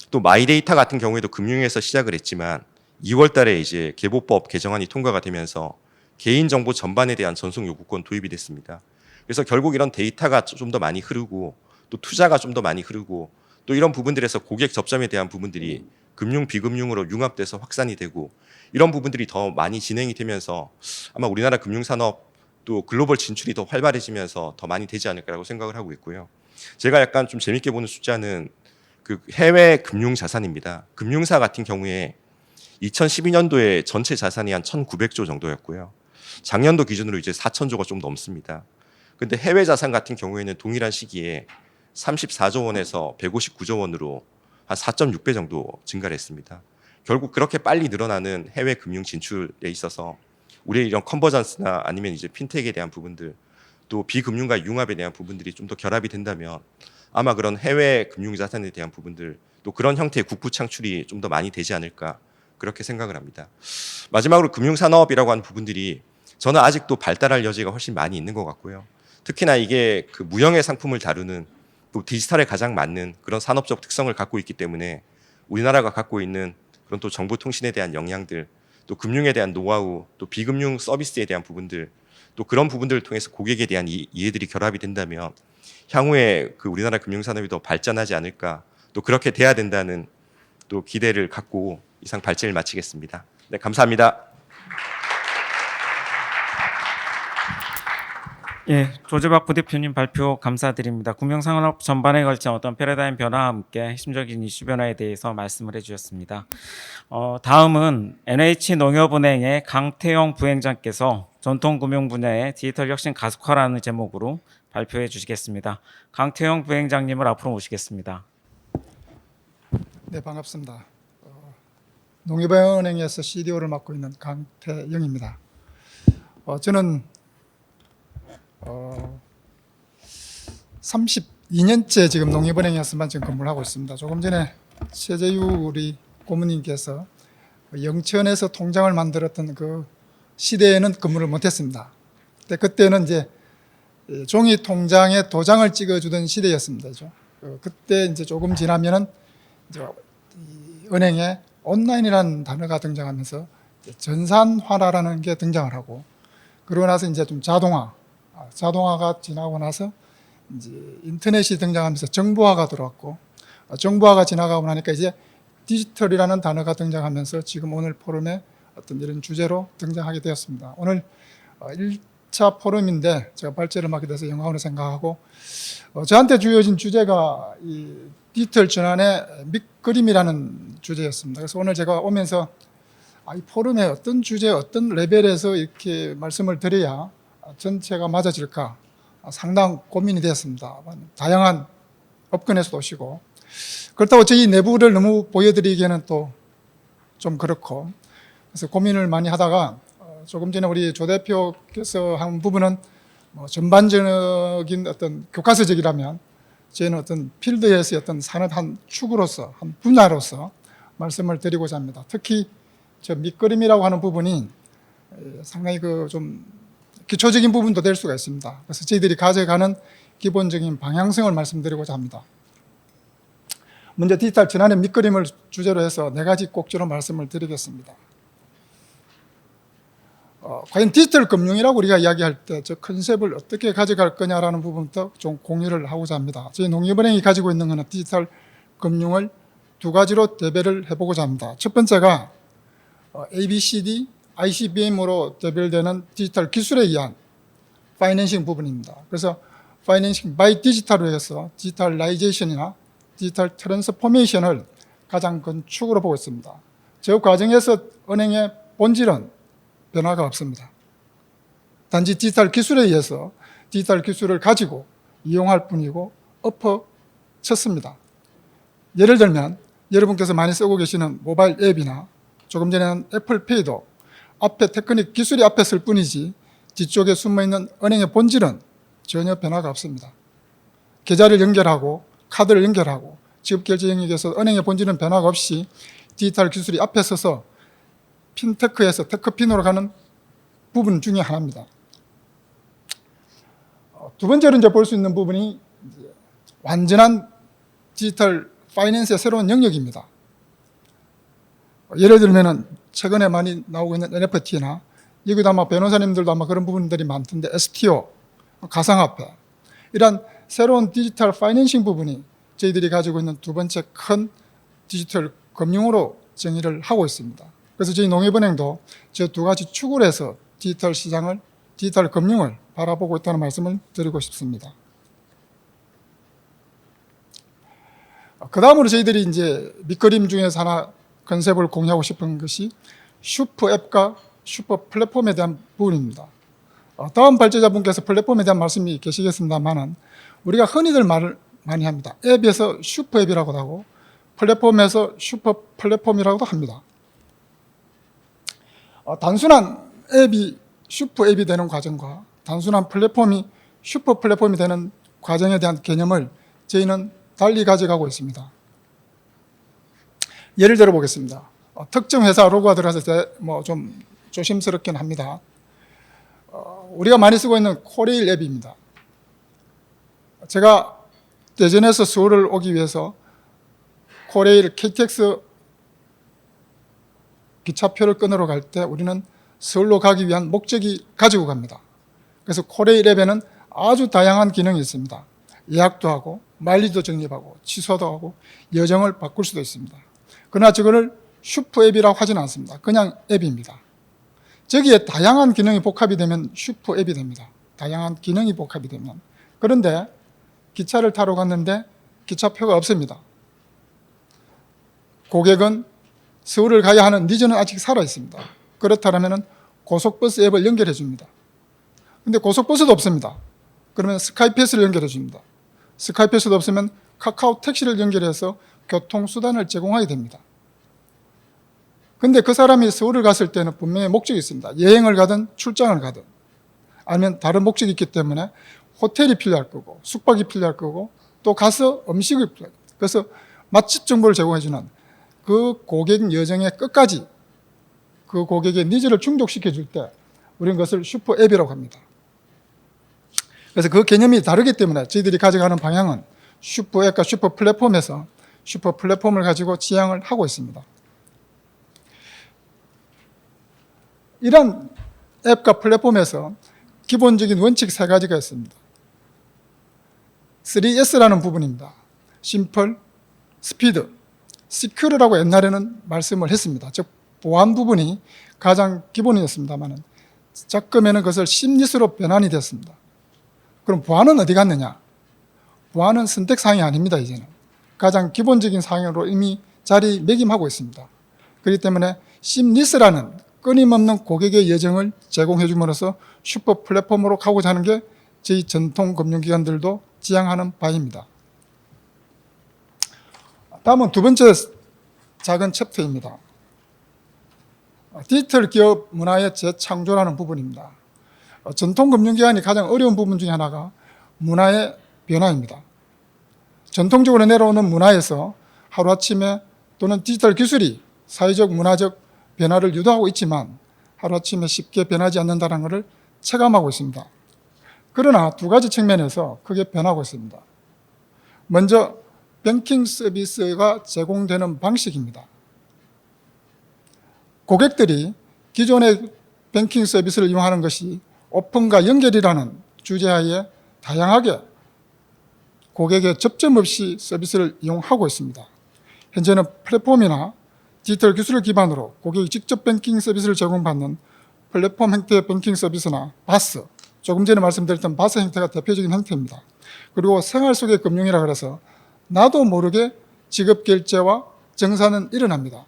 또 마이데이터 같은 경우에도 금융에서 시작을 했지만 2월 달에 이제 개보법 개정안이 통과가 되면서 개인정보 전반에 대한 전속 요구권 도입이 됐습니다. 그래서 결국 이런 데이터가 좀 더 많이 흐르고 또 투자가 좀 더 많이 흐르고 또 이런 부분들에서 고객 접점에 대한 부분들이 금융, 비금융으로 융합돼서 확산이 되고 이런 부분들이 더 많이 진행이 되면서 아마 우리나라 금융산업 또 글로벌 진출이 더 활발해지면서 더 많이 되지 않을까라고 생각을 하고 있고요. 제가 약간 좀 재밌게 보는 숫자는 그 해외 금융 자산입니다. 금융사 같은 경우에 2012년도에 전체 자산이 한 1,900조 정도였고요. 작년도 기준으로 이제 4,000조가 좀 넘습니다. 근데 해외 자산 같은 경우에는 동일한 시기에 34조 원에서 159조 원으로 한 4.6배 정도 증가를 했습니다. 결국 그렇게 빨리 늘어나는 해외 금융 진출에 있어서 우리의 이런 컨버전스나 아니면 이제 핀텍에 대한 부분들 또 비금융과 융합에 대한 부분들이 좀 더 결합이 된다면 아마 그런 해외 금융 자산에 대한 부분들 또 그런 형태의 국부 창출이 좀 더 많이 되지 않을까 그렇게 생각을 합니다. 마지막으로 금융산업이라고 하는 부분들이 저는 아직도 발달할 여지가 훨씬 많이 있는 것 같고요. 특히나 이게 그 무형의 상품을 다루는 또 디지털에 가장 맞는 그런 산업적 특성을 갖고 있기 때문에 우리나라가 갖고 있는 그런 또 정보통신에 대한 역량들, 또 금융에 대한 노하우, 또 비금융 서비스에 대한 부분들, 또 그런 부분들을 통해서 고객에 대한 이해들이 결합이 된다면 향후에 그 우리나라 금융산업이 더 발전하지 않을까, 또 그렇게 돼야 된다는 또 기대를 갖고 이상 발제를 마치겠습니다. 네, 감사합니다. 예, 조재박 부대표님 발표 감사드립니다. 금융산업 전반에 걸친 어떤 패러다임 변화와 함께 핵심적인 이슈 변화에 대해서 말씀을 해주셨습니다. 다음은 NH농협은행의 강태영 부행장께서 전통금융 분야의 디지털 혁신 가속화라는 제목으로 발표해 주시겠습니다. 강태영 부행장님을 앞으로 모시겠습니다. 네, 반갑습니다. 농협은행에서 CDO를 맡고 있는 강태영입니다. 저는 32년째 지금 농협은행에서만 지금 근무를 하고 있습니다. 조금 전에 최재유 우리 고문님께서 영천에서 통장을 만들었던 그 시대에는 근무를 못했습니다. 그때는 이제 종이 통장에 도장을 찍어주던 시대였습니다. 그때 이제 조금 지나면은 이제 은행에 온라인이라는 단어가 등장하면서 전산화라는 게 등장을 하고, 그러고 나서 이제 좀 자동화가 지나고 나서 이제 인터넷이 등장하면서 정보화가 들어왔고, 정보화가 지나가고 나니까 이제 디지털이라는 단어가 등장하면서 지금 오늘 포럼에 어떤 이런 주제로 등장하게 되었습니다. 오늘 1차 포럼인데 제가 발제를 맡게 돼서 영광으로 생각하고, 저한테 주어진 주제가 이 디지털 전환의 밑그림이라는 주제였습니다. 그래서 오늘 제가 오면서 이 포럼에 어떤 주제, 어떤 레벨에서 이렇게 말씀을 드려야 전체가 맞아질까 상당 고민이 되었습니다. 다양한 업권에서도 오시고, 그렇다고 저희 내부를 너무 보여드리기에는 또 좀 그렇고, 그래서 고민을 많이 하다가 조금 전에 우리 조 대표께서 한 부분은 전반적인 어떤 교과서적이라면 저희는 어떤 필드에서의 어떤 산업 한 축으로서, 한 분야로서 말씀을 드리고자 합니다. 특히 저 밑그림이라고 하는 부분이 상당히 그 좀 기초적인 부분도 될 수가 있습니다. 그래서 저희들이 가져가는 기본적인 방향성을 말씀드리고자 합니다. 먼저 디지털 전환의 밑그림을 주제로 해서 4가지 꼭지로 말씀을 드리겠습니다. 과연 디지털 금융이라고 우리가 이야기할 때 저 컨셉을 어떻게 가져갈 거냐라는 부분부터 좀 공유를 하고자 합니다. 저희 농협은행이 가지고 있는 것은 디지털 금융을 2가지로 대별을 해보고자 합니다. 첫 번째가 ABCD, ICBM으로 대별되는 디지털 기술에 의한 파이낸싱 부분입니다. 그래서 파이낸싱 바이 디지털로 해서 디지털라이제이션이나 디지털 트랜스포메이션을 가장 큰 축으로 보고 있습니다. 저 과정에서 은행의 본질은 변화가 없습니다. 단지 디지털 기술에 의해서 디지털 기술을 가지고 이용할 뿐이고 엎어쳤습니다. 예를 들면 여러분께서 많이 쓰고 계시는 모바일 앱이나 조금 전에는 애플페이도 앞에 테크닉 기술이 앞에 쓸 뿐이지 뒤쪽에 숨어있는 은행의 본질은 전혀 변화가 없습니다. 계좌를 연결하고 카드를 연결하고 지급결제 영역에서 은행의 본질은 변화가 없이 디지털 기술이 앞에 서서 핀테크에서 테크핀으로 가는 부분 중에 하나입니다. 두 번째로 이제 볼 수 있는 부분이 이제 완전한 디지털 파이낸스의 새로운 영역입니다. 예를 들면은 최근에 많이 나오고 있는 NFT나 여기도 아마 변호사님들도 아마 그런 부분들이 많던데 STO, 가상화폐 이런 새로운 디지털 파이낸싱 부분이 저희들이 가지고 있는 두 번째 큰 디지털 금융으로 정의를 하고 있습니다. 그래서 저희 농협은행도 저 두 가지 축을 해서 디지털 시장을, 디지털 금융을 바라보고 있다는 말씀을 드리고 싶습니다. 그 다음으로 저희들이 이제 밑그림 중에서 하나 컨셉을 공유하고 싶은 것이 슈퍼 앱과 슈퍼 플랫폼에 대한 부분입니다. 다음 발제자분께서 플랫폼에 대한 말씀이 계시겠습니다만은 우리가 흔히들 말을 많이 합니다. 앱에서 슈퍼 앱이라고도 하고 플랫폼에서 슈퍼 플랫폼이라고도 합니다. 단순한 앱이 슈퍼 앱이 되는 과정과 단순한 플랫폼이 슈퍼 플랫폼이 되는 과정에 대한 개념을 저희는 달리 가져가고 있습니다. 예를 들어 보겠습니다. 특정 회사 로고가 들어가서 좀 조심스럽긴 합니다. 우리가 많이 쓰고 있는 코레일 앱입니다. 제가 대전에서 서울을 오기 위해서 코레일 KTX 기차표를 끊으러 갈 때 우리는 서울로 가기 위한 목적이 가지고 갑니다. 그래서 코레일 앱에는 아주 다양한 기능이 있습니다. 예약도 하고 마일리지도 적립하고 취소도 하고 여정을 바꿀 수도 있습니다. 그러나 저거를 슈퍼 앱이라고 하지는 않습니다. 그냥 앱입니다. 저기에 다양한 기능이 복합이 되면 슈퍼 앱이 됩니다. 다양한 기능이 복합이 되면. 그런데 기차를 타러 갔는데 기차표가 없습니다. 고객은 서울을 가야 하는 니즈는 아직 살아 있습니다. 그렇다면 고속버스 앱을 연결해 줍니다. 근데 고속버스도 없습니다. 그러면 스카이패스를 연결해 줍니다. 스카이패스도 없으면 카카오 택시를 연결해서 교통수단을 제공하게 됩니다. 근데 그 사람이 서울을 갔을 때는 분명히 목적이 있습니다. 여행을 가든 출장을 가든 아니면 다른 목적이 있기 때문에 호텔이 필요할 거고 숙박이 필요할 거고 또 가서 음식이 필요할 거고 그래서 맛집 정보를 제공해 주는 그 고객 여정의 끝까지 그 고객의 니즈를 충족시켜 줄 때 우리는 그것을 슈퍼 앱이라고 합니다. 그래서 그 개념이 다르기 때문에 저희들이 가져가는 방향은 슈퍼 앱과 슈퍼 플랫폼에서 슈퍼 플랫폼을 가지고 지향을 하고 있습니다. 이런 앱과 플랫폼에서 기본적인 원칙 세 가지가 있습니다. 3S라는 부분입니다. 심플, 스피드, 시큐르라고 옛날에는 말씀을 했습니다. 즉 보안 부분이 가장 기본이었습니다만 작금에는 그것을 심리스로 변환이 됐습니다. 그럼 보안은 어디 갔느냐? 보안은 선택사항이 아닙니다. 이제는 가장 기본적인 사항으로 이미 자리매김하고 있습니다. 그렇기 때문에 심리스라는 끊임없는 고객의 여정을 제공해 줌으로써 슈퍼 플랫폼으로 가고자 하는 게 저희 전통 금융기관들도 지향하는 바입니다. 다음은 두 번째 작은 챕터입니다. 디지털 기업 문화의 재창조라는 부분입니다. 전통 금융기관이 가장 어려운 부분 중에 하나가 문화의 변화입니다. 전통적으로 내려오는 문화에서 하루아침에 또는 디지털 기술이 사회적 문화적 변화를 유도하고 있지만 하루아침에 쉽게 변하지 않는다는 것을 체감하고 있습니다. 그러나 두 가지 측면에서 크게 변하고 있습니다. 먼저 뱅킹 서비스가 제공되는 방식입니다. 고객들이 기존의 뱅킹 서비스를 이용하는 것이 오픈과 연결이라는 주제하에 다양하게 고객의 접점 없이 서비스를 이용하고 있습니다. 현재는 플랫폼이나 디지털 기술을 기반으로 고객이 직접 뱅킹 서비스를 제공받는 플랫폼 형태의 뱅킹 서비스나 바스, 조금 전에 말씀드렸던 바스 형태가 대표적인 형태입니다. 그리고 생활 속의 금융이라 그래서 나도 모르게 지급 결제와 정산은 일어납니다.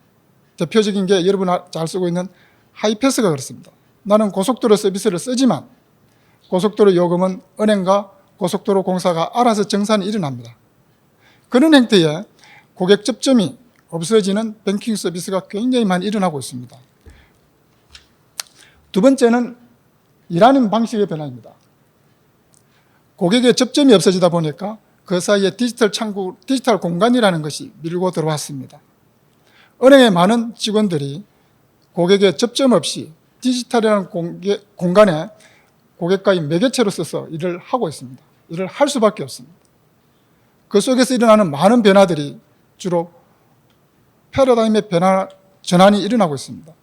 대표적인 게 여러분 잘 쓰고 있는 하이패스가 그렇습니다. 나는 고속도로 서비스를 쓰지만 고속도로 요금은 은행과 고속도로 공사가 알아서 정산이 일어납니다. 그런 형태의 고객 접점이 없어지는 뱅킹 서비스가 굉장히 많이 일어나고 있습니다. 두 번째는 일하는 방식의 변화입니다. 고객의 접점이 없어지다 보니까 그 사이에 디지털 창구, 디지털 공간이라는 것이 밀고 들어왔습니다. 은행의 많은 직원들이 고객의 접점 없이 디지털이라는 공간에 고객과의 매개체로 써서 일을 하고 있습니다. 일을 할 수밖에 없습니다. 그 속에서 일어나는 많은 변화들이 주로 패러다임의 전환이 일어나고 있습니다.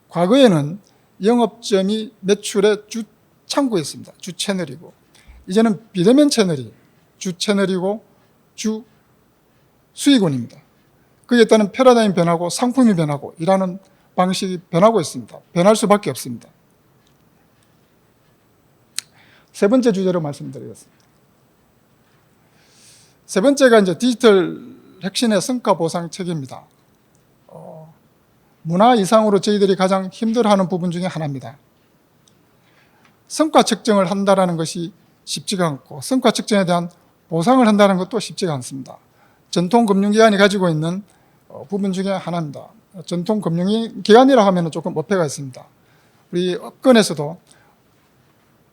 과거에는 영업점이 매출의 주 창구였습니다. 주 채널이고, 이제는 비대면 채널이 주 채널이고 주 수익원입니다. 그에 따른 패러다임 변하고 상품이 변하고 일하는 방식이 변하고 있습니다. 변할 수밖에 없습니다. 세 번째 주제로 말씀드리겠습니다. 세 번째가 이제 디지털 혁신의 성과 보상 체계입니다. 문화 이상으로 저희들이 가장 힘들어하는 부분 중에 하나입니다. 성과 측정을 한다는 것이 쉽지가 않고 성과 측정에 대한 보상을 한다는 것도 쉽지가 않습니다. 전통 금융기관이 가지고 있는 부분 중에 하나입니다. 전통 금융기관이라고 하면 조금 어폐가 있습니다. 우리 업권에서도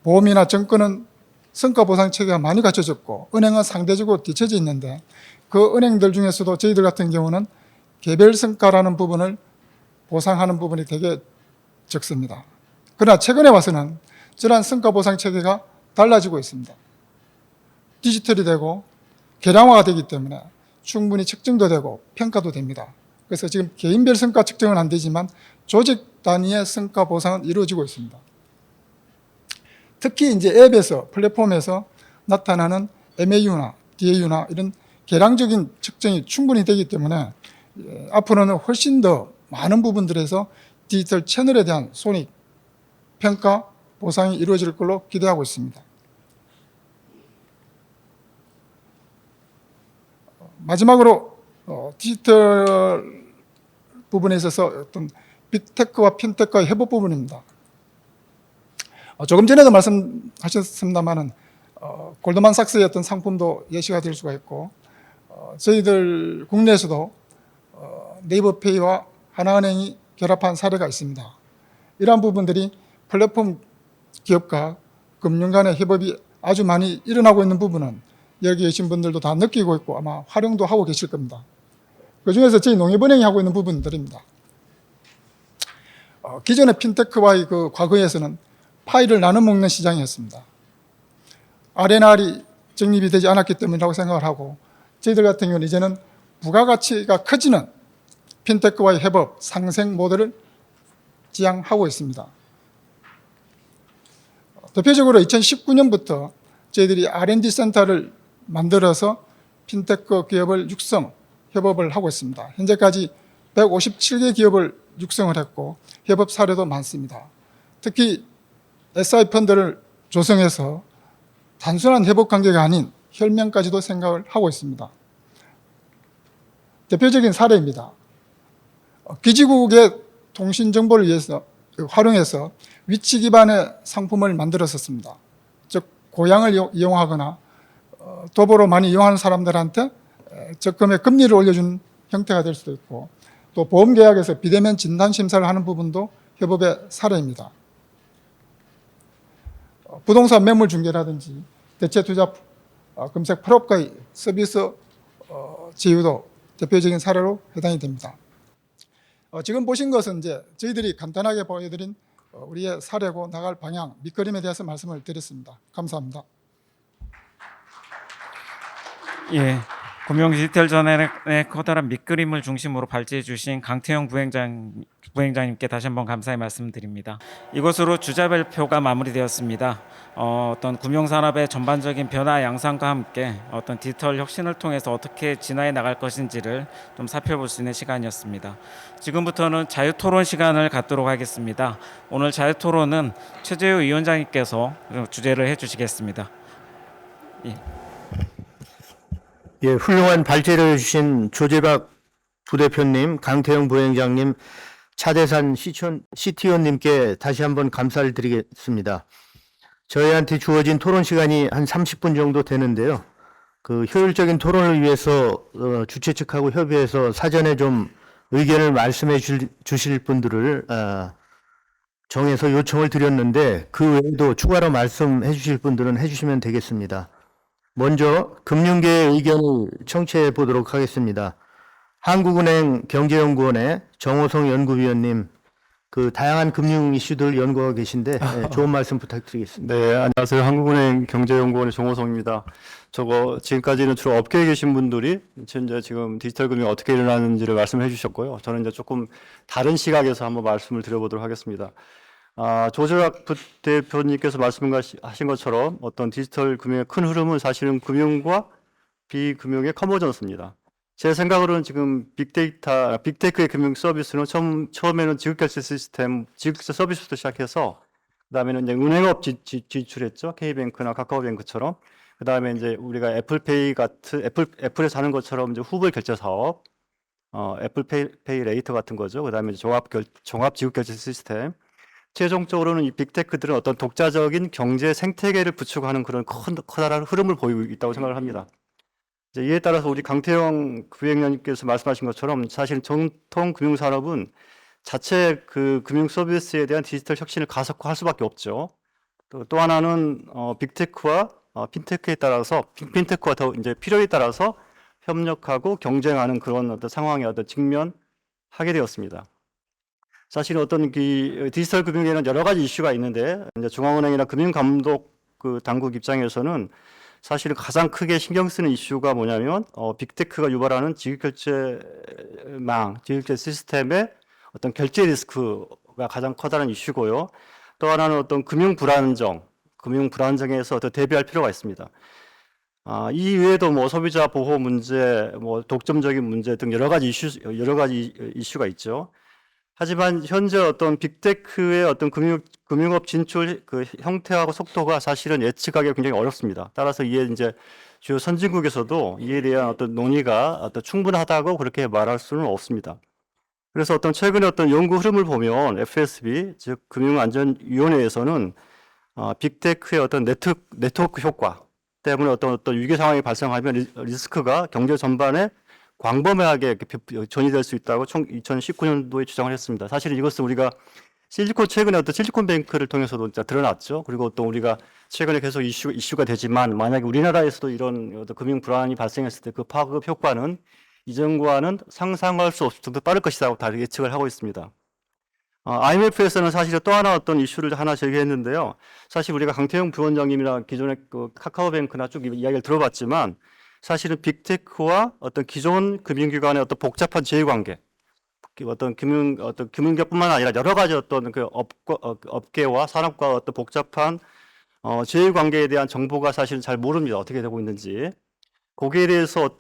보험이나 정권은 성과 보상 체계가 많이 갖춰졌고 은행은 상대적으로 뒤처져 있는데 그 은행들 중에서도 저희들 같은 경우는 개별 성과라는 부분을 보상하는 부분이 되게 적습니다. 그러나 최근에 와서는 저러한 성과 보상 체계가 달라지고 있습니다. 디지털이 되고 계량화가 되기 때문에 충분히 측정도 되고 평가도 됩니다. 그래서 지금 개인별 성과 측정은 안 되지만 조직 단위의 성과 보상은 이루어지고 있습니다. 특히 이제 앱에서, 플랫폼에서 나타나는 MAU나 DAU나 이런 계량적인 측정이 충분히 되기 때문에 앞으로는 훨씬 더 많은 부분들에서 디지털 채널에 대한 손익, 평가, 보상이 이루어질 걸로 기대하고 있습니다. 마지막으로 디지털 부분에 있어서 어떤 빅테크와 핀테크의 협업 부분입니다. 조금 전에도 말씀하셨습니다만은 골드만삭스의 어떤 상품도 예시가 될 수가 있고 저희들 국내에서도 네이버페이와 하나은행이 결합한 사례가 있습니다. 이러한 부분들이 플랫폼 기업과 금융 간의 협업이 아주 많이 일어나고 있는 부분은 여기 계신 분들도 다 느끼고 있고 아마 활용도 하고 계실 겁니다. 그중에서 저희 농협은행이 하고 있는 부분들입니다. 기존의 핀테크와의 그 과거에서는 파일을 나눠 먹는 시장이었습니다. R&R이 정립이 되지 않았기 때문이라고 생각을 하고 저희들 같은 경우는 이제는 부가가치가 커지는 핀테크와의 협업, 상생 모델을 지향하고 있습니다. 대표적으로 2019년부터 저희들이 R&D 센터를 만들어서 핀테크 기업을 육성, 협업을 하고 있습니다. 현재까지 157개 기업을 육성을 했고 협업 사례도 많습니다. 특히 SI 펀드를 조성해서 단순한 협업 관계가 아닌 혈명까지도 생각을 하고 있습니다. 대표적인 사례입니다. 기지국의 통신 정보를 위해서 활용해서 위치 기반의 상품을 만들었었습니다. 즉 고향을 이용하거나 도보로 많이 이용하는 사람들한테 적금의 금리를 올려주는 형태가 될 수도 있고 또 보험계약에서 비대면 진단 심사를 하는 부분도 협업의 사례입니다. 부동산 매물 중개라든지 대체 투자 검색 풀업과의 서비스 제휴도 대표적인 사례로 해당이 됩니다. 지금 보신 것은 이제 저희들이 간단하게 보여드린 우리의 사례고 나갈 방향, 밑그림에 대해서 말씀을 드렸습니다. 감사합니다. 예, 금융 디지털 전환의 커다란 밑그림을 중심으로 발제해 주신 강태영 부행장님께 다시 한번 감사의 말씀드립니다. 이것으로 주자 발표가 마무리되었습니다. 어떤 금융산업의 전반적인 변화 양상과 함께 어떤 디지털 혁신을 통해서 어떻게 진화해 나갈 것인지를 좀 살펴볼 수 있는 시간이었습니다. 지금부터는 자유토론 시간을 갖도록 하겠습니다. 오늘 자유토론은 최재우 위원장님께서 주재를 해주시겠습니다. 예, 훌륭한 발제를 해주신 조재박 부대표님, 강태영 부행장님, 차대산 CTO님께 다시 한번 감사를 드리겠습니다. 저희한테 주어진 토론 시간이 한 30분 정도 되는데요. 그 효율적인 토론을 위해서 주최 측하고 협의해서 사전에 좀 의견을 말씀해 주실 분들을 정해서 요청을 드렸는데 그 외에도 추가로 말씀해 주실 분들은 해주시면 되겠습니다. 먼저 금융계의 의견을 청취해 보도록 하겠습니다. 한국은행 경제연구원의 정호성 연구위원님, 그 다양한 금융 이슈들 연구하고 계신데 좋은 말씀 부탁드리겠습니다. 네, 안녕하세요. 한국은행 경제연구원의 정호성입니다. 지금까지는 주로 업계에 계신 분들이 이제 지금 디지털 금융이 어떻게 일어나는지를 말씀해 주셨고요. 저는 이제 조금 다른 시각에서 한번 말씀을 드려보도록 하겠습니다. 조재학 부대표님께서 말씀하신 것처럼 어떤 디지털 금융의 큰 흐름은 사실은 금융과 비금융의 컨버전스입니다. 제 생각으로는 지금 빅테크의 금융 서비스는 처음에는 지급결제 시스템, 지급결제 서비스부터 시작해서 그다음에는 이제 은행업 지출했죠. K뱅크나 카카오뱅크처럼. 그다음에 이제 우리가 애플페이 같은 애플에서 하는 것처럼 이제 후불 결제 사업, 애플페이 레이터 같은 거죠. 그다음에 이제 종합 지급결제 시스템. 최종적으로는 이 빅테크들은 어떤 독자적인 경제 생태계를 구축하는 그런 커다란 흐름을 보이고 있다고 생각을 합니다. 이제 이에 따라서 우리 강태영 부위원님께서 말씀하신 것처럼 사실 정통 금융산업은 자체 그 금융 서비스에 대한 디지털 혁신을 가속화할 수밖에 없죠. 또 하나는 빅테크와 핀테크에 따라서 핀테크와 더 이제 필요에 따라서 협력하고 경쟁하는 그런 어떤 상황에 직면하게 되었습니다. 사실 어떤 디지털 금융에는 여러 가지 이슈가 있는데 이제 중앙은행이나 금융감독 그 당국 입장에서는 사실은 가장 크게 신경 쓰는 이슈가 뭐냐면 빅테크가 유발하는 지급결제망, 지급결제 시스템의 어떤 결제 리스크가 가장 커다란 이슈고요. 또 하나는 어떤 금융 불안정에서 어떤 대비할 필요가 있습니다. 이 외에도 뭐 소비자 보호 문제, 뭐 독점적인 문제 등 여러 가지 이슈가 있죠. 하지만 현재 어떤 빅테크의 어떤 금융업 진출 그 형태하고 속도가 사실은 예측하기가 굉장히 어렵습니다. 따라서 이에 이제 주요 선진국에서도 이에 대한 어떤 논의가 충분하다고 그렇게 말할 수는 없습니다. 그래서 최근에 연구 흐름을 보면 FSB, 즉 금융안전위원회에서는 빅테크의 네트워크 효과 때문에 어떤 위기 상황이 발생하면 리스크가 경제 전반에 광범위하게 전이될 수 있다고 2019년도에 주장을 했습니다. 사실 이것은 우리가 최근에 실리콘뱅크를 통해서도 드러났죠. 그리고 또 우리가 최근에 계속 이슈가 되지만 만약에 우리나라에서도 이런 금융 불안이 발생했을 때 그 파급 효과는 이전과는 상상할 수 없을 정도 빠를 것이라고 다 예측을 하고 있습니다. IMF에서는 사실 또 하나 이슈를 하나 제기했는데요. 사실 우리가 강태영 부원장님이나 기존의 그 카카오뱅크나 쭉 이야기를 들어봤지만 사실은 빅테크와 기존 금융기관의 복잡한 제휴관계, 금융계뿐만 아니라 여러 가지 업계와 산업과 복잡한 제휴관계에 대한 정보가 사실은 잘 모릅니다. 어떻게 되고 있는지. 거기에 대해서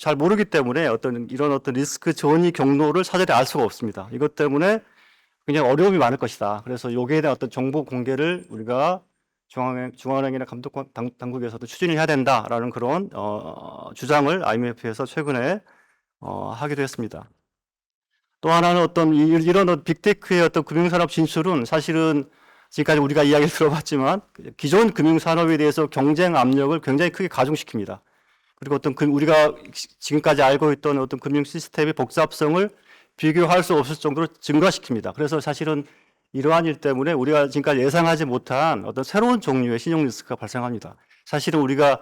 잘 모르기 때문에 이런 리스크 전이 경로를 사전에 알 수가 없습니다. 이것 때문에 굉장히 어려움이 많을 것이다. 그래서 여기에 대한 정보 공개를 우리가 중앙은행이나 감독당국에서도 추진을 해야 된다라는 그런 주장을 IMF에서 최근에 하기도 했습니다. 또 하나는 이런 빅테크의 금융산업 진출은 사실은 지금까지 우리가 이야기를 들어봤지만 기존 금융산업에 대해서 경쟁 압력을 굉장히 크게 가중시킵니다. 그리고 우리가 지금까지 알고 있던 금융 시스템의 복잡성을 비교할 수 없을 정도로 증가시킵니다. 그래서 사실은 이러한 일 때문에 우리가 지금까지 예상하지 못한 새로운 종류의 신용 리스크가 발생합니다. 사실은 우리가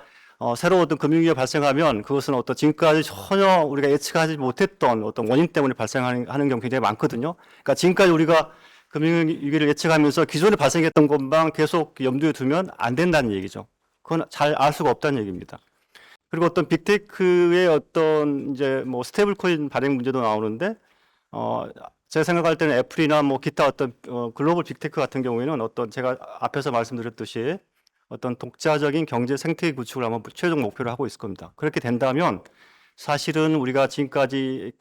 새로운 금융위기가 발생하면 그것은 지금까지 전혀 우리가 예측하지 못했던 원인 때문에 발생하는 경우 굉장히 많거든요. 그러니까 지금까지 우리가 금융위기를 예측하면서 기존에 발생했던 것만 계속 염두에 두면 안 된다는 얘기죠. 그건 잘 알 수가 없다는 얘기입니다. 그리고 빅테크의 이제 스테이블 코인 발행 문제도 나오는데 제가 생각할 때는 애플이나 기타 글로벌 빅테크 같은 경우에는 제가 앞에서 말씀드렸듯이 독자적인 경제 생태계 구축을 아마 최종 목표로 하고 있을 겁니다. 그렇게 된다면 사실은 우리가 지금까지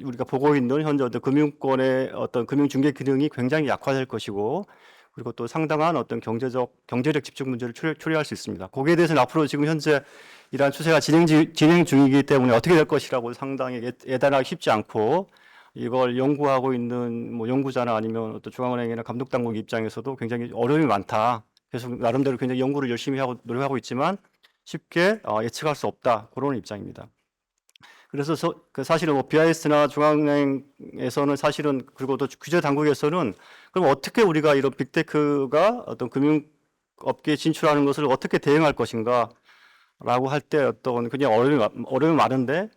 우리가 보고 있는 현재 금융권의 금융 중개 기능이 굉장히 약화될 것이고 그리고 또 상당한 경제력 집중 문제를 초래할 수 있습니다. 거기에 대해서는 앞으로 지금 현재 이러한 추세가 진행 중이기 때문에 어떻게 될 것이라고 상당히 예단하기 쉽지 않고 이걸 연구하고 있는 연구자나 아니면 중앙은행이나 감독당국 입장에서도 굉장히 어려움이 많다. 계속 나름대로 굉장히 연구를 열심히 하고 노력하고 있지만 쉽게 예측할 수 없다. 그런 입장입니다. 그래서 사실은 BIS나 중앙은행에서는 사실은 그리고 또 규제 당국에서는 그럼 어떻게 우리가 이런 빅테크가 금융업계에 진출하는 것을 어떻게 대응할 것인가라고 할 때 굉장히 어려움이 많은데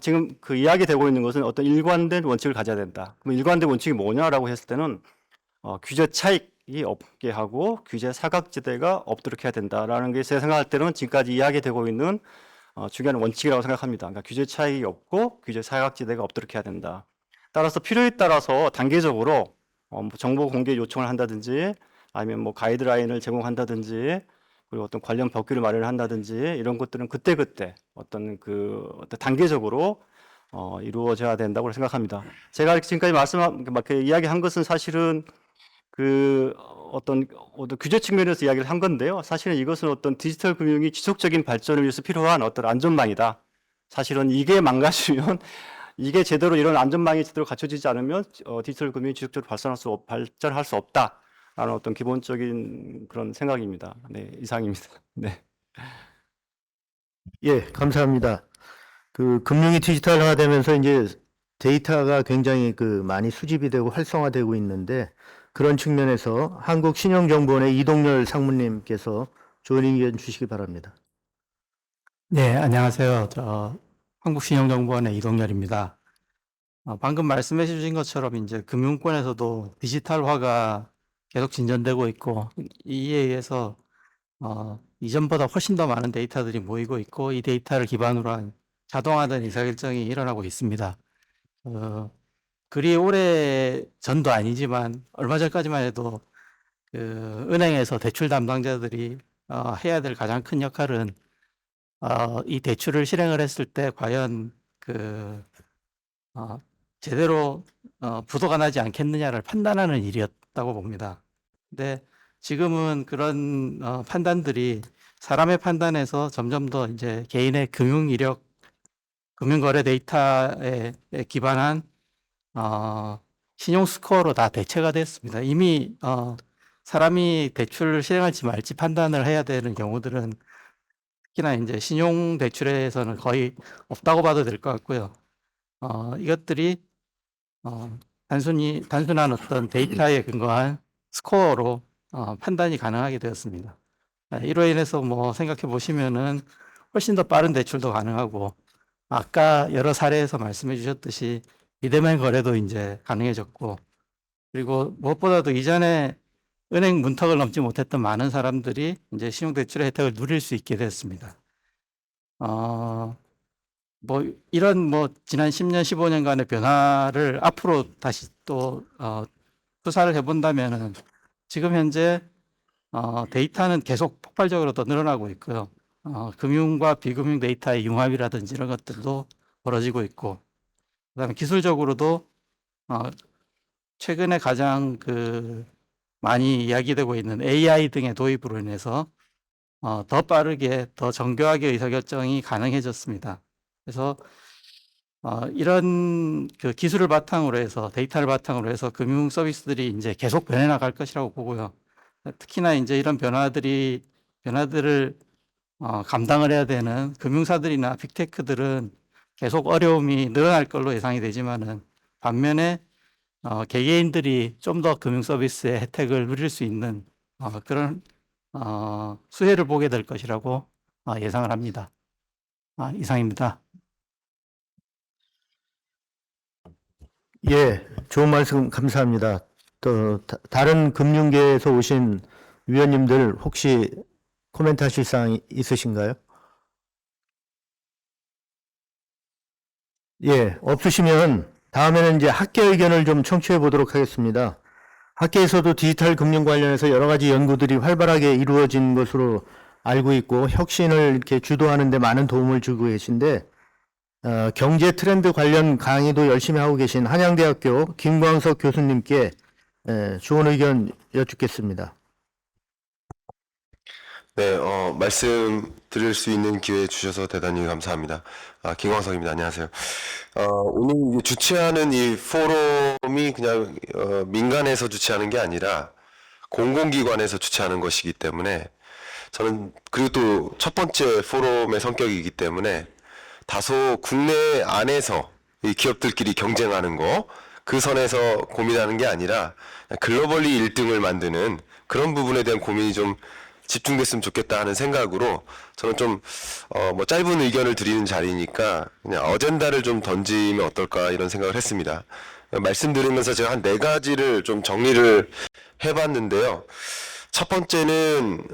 지금 그 이야기되고 있는 것은 어떤 일관된 원칙을 가져야 된다. 그럼 일관된 원칙이 뭐냐라고 했을 때는 규제 차익이 없게 하고 규제 사각지대가 없도록 해야 된다라는 게 제가 생각할 때는 지금까지 이야기되고 있는 중요한 원칙이라고 생각합니다. 그러니까 규제 차익이 없고 규제 사각지대가 없도록 해야 된다. 따라서 필요에 따라서 단계적으로 뭐 정보 공개 요청을 한다든지 아니면 뭐 가이드라인을 제공한다든지 그리고 어떤 관련 법규를 마련한다든지 이런 것들은 그때그때 어떤 단계적으로 이루어져야 된다고 생각합니다. 제가 지금까지 이야기한 것은 사실은 어떤 규제 측면에서 이야기를 한 건데요. 사실은 이것은 어떤 디지털 금융이 지속적인 발전을 위해서 필요한 어떤 안전망이다. 사실은 이게 망가지면 이게 제대로 이런 안전망이 제대로 갖춰지지 않으면 디지털 금융이 지속적으로 발전할 수 없다라는 어떤 기본적인 그런 생각입니다. 네, 이상입니다. 네. 예, 감사합니다. 그 금융이 디지털화되면서 이제 데이터가 굉장히 많이 수집이 되고 활성화되고 있는데 그런 측면에서 한국신용정보원의 이동열 상무님께서 좋은 의견 주시기 바랍니다. 네, 안녕하세요. 한국신용정보원의 이동열입니다. 방금 말씀해 주신 것처럼 이제 금융권에서도 디지털화가 계속 진전되고 있고 이에 의해서 이전보다 훨씬 더 많은 데이터들이 모이고 있고 이 데이터를 기반으로 한 자동화된 의사결정이 일어나고 있습니다. 그리 오래 전도 아니지만 얼마 전까지만 해도 은행에서 대출 담당자들이 해야 될 가장 큰 역할은 이 대출을 실행을 했을 때 과연 제대로 부도가 나지 않겠느냐를 판단하는 일이었다고 봅니다. 근데 지금은 그런 판단들이 사람의 판단에서 점점 더 이제 개인의 금융 이력, 금융거래 데이터에 기반한 신용 스코어로 다 대체가 됐습니다. 이미 사람이 대출을 실행할지 말지 판단을 해야 되는 경우들은 특히나 이제 신용 대출에서는 거의 없다고 봐도 될 것 같고요. 이것들이 단순한 어떤 데이터에 근거한 스코어로 판단이 가능하게 되었습니다. 이로 인해서 뭐 생각해 보시면은 훨씬 더 빠른 대출도 가능하고 아까 여러 사례에서 말씀해 주셨듯이 비대면 거래도 이제 가능해졌고 그리고 무엇보다도 이전에 은행 문턱을 넘지 못했던 많은 사람들이 이제 신용대출의 혜택을 누릴 수 있게 됐습니다. 이런 지난 10년, 15년간의 변화를 앞으로 다시 또 투사를 해본다면은 지금 현재 데이터는 계속 폭발적으로 더 늘어나고 있고요. 금융과 비금융 데이터의 융합이라든지 이런 것들도 벌어지고 있고, 그다음에 기술적으로도 최근에 가장 많이 이야기되고 있는 AI 등의 도입으로 인해서 더 빠르게, 더 정교하게 의사결정이 가능해졌습니다. 그래서 이런 기술을 바탕으로 해서 데이터를 바탕으로 해서 금융 서비스들이 이제 계속 변해 나갈 것이라고 보고요. 특히나 이제 이런 변화들을 감당을 해야 되는 금융사들이나 빅테크들은 계속 어려움이 늘어날 걸로 예상이 되지만은 반면에 개개인들이 좀 더 금융 서비스의 혜택을 누릴 수 있는 그런 수혜를 보게 될 것이라고 예상을 합니다. 이상입니다. 예, 좋은 말씀 감사합니다. 또 다른 금융계에서 오신 위원님들 혹시 코멘트 하실 사항 있으신가요? 예, 없으시면 다음에는 이제 학계 의견을 좀 청취해 보도록 하겠습니다. 학계에서도 디지털 금융 관련해서 여러 가지 연구들이 활발하게 이루어진 것으로 알고 있고 혁신을 이렇게 주도하는 데 많은 도움을 주고 계신데 경제 트렌드 관련 강의도 열심히 하고 계신 한양대학교 김광석 교수님께 좋은 의견 여쭙겠습니다. 네, 말씀 드릴 수 있는 기회 주셔서 대단히 감사합니다. 김광석입니다. 안녕하세요. 오늘 주최하는 이 포럼이 그냥 민간에서 주최하는 게 아니라 공공기관에서 주최하는 것이기 때문에 저는 그리고 또 첫 번째 포럼의 성격이기 때문에 다소 국내 안에서 이 기업들끼리 경쟁하는 거 그 선에서 고민하는 게 아니라 글로벌리 1등을 만드는 그런 부분에 대한 고민이 좀 집중됐으면 좋겠다 하는 생각으로 저는 좀 뭐 짧은 의견을 드리는 자리니까 그냥 어젠다를 좀 던지면 어떨까 이런 생각을 했습니다. 말씀드리면서 제가 한 4가지를 좀 정리를 해봤는데요. 첫 번째는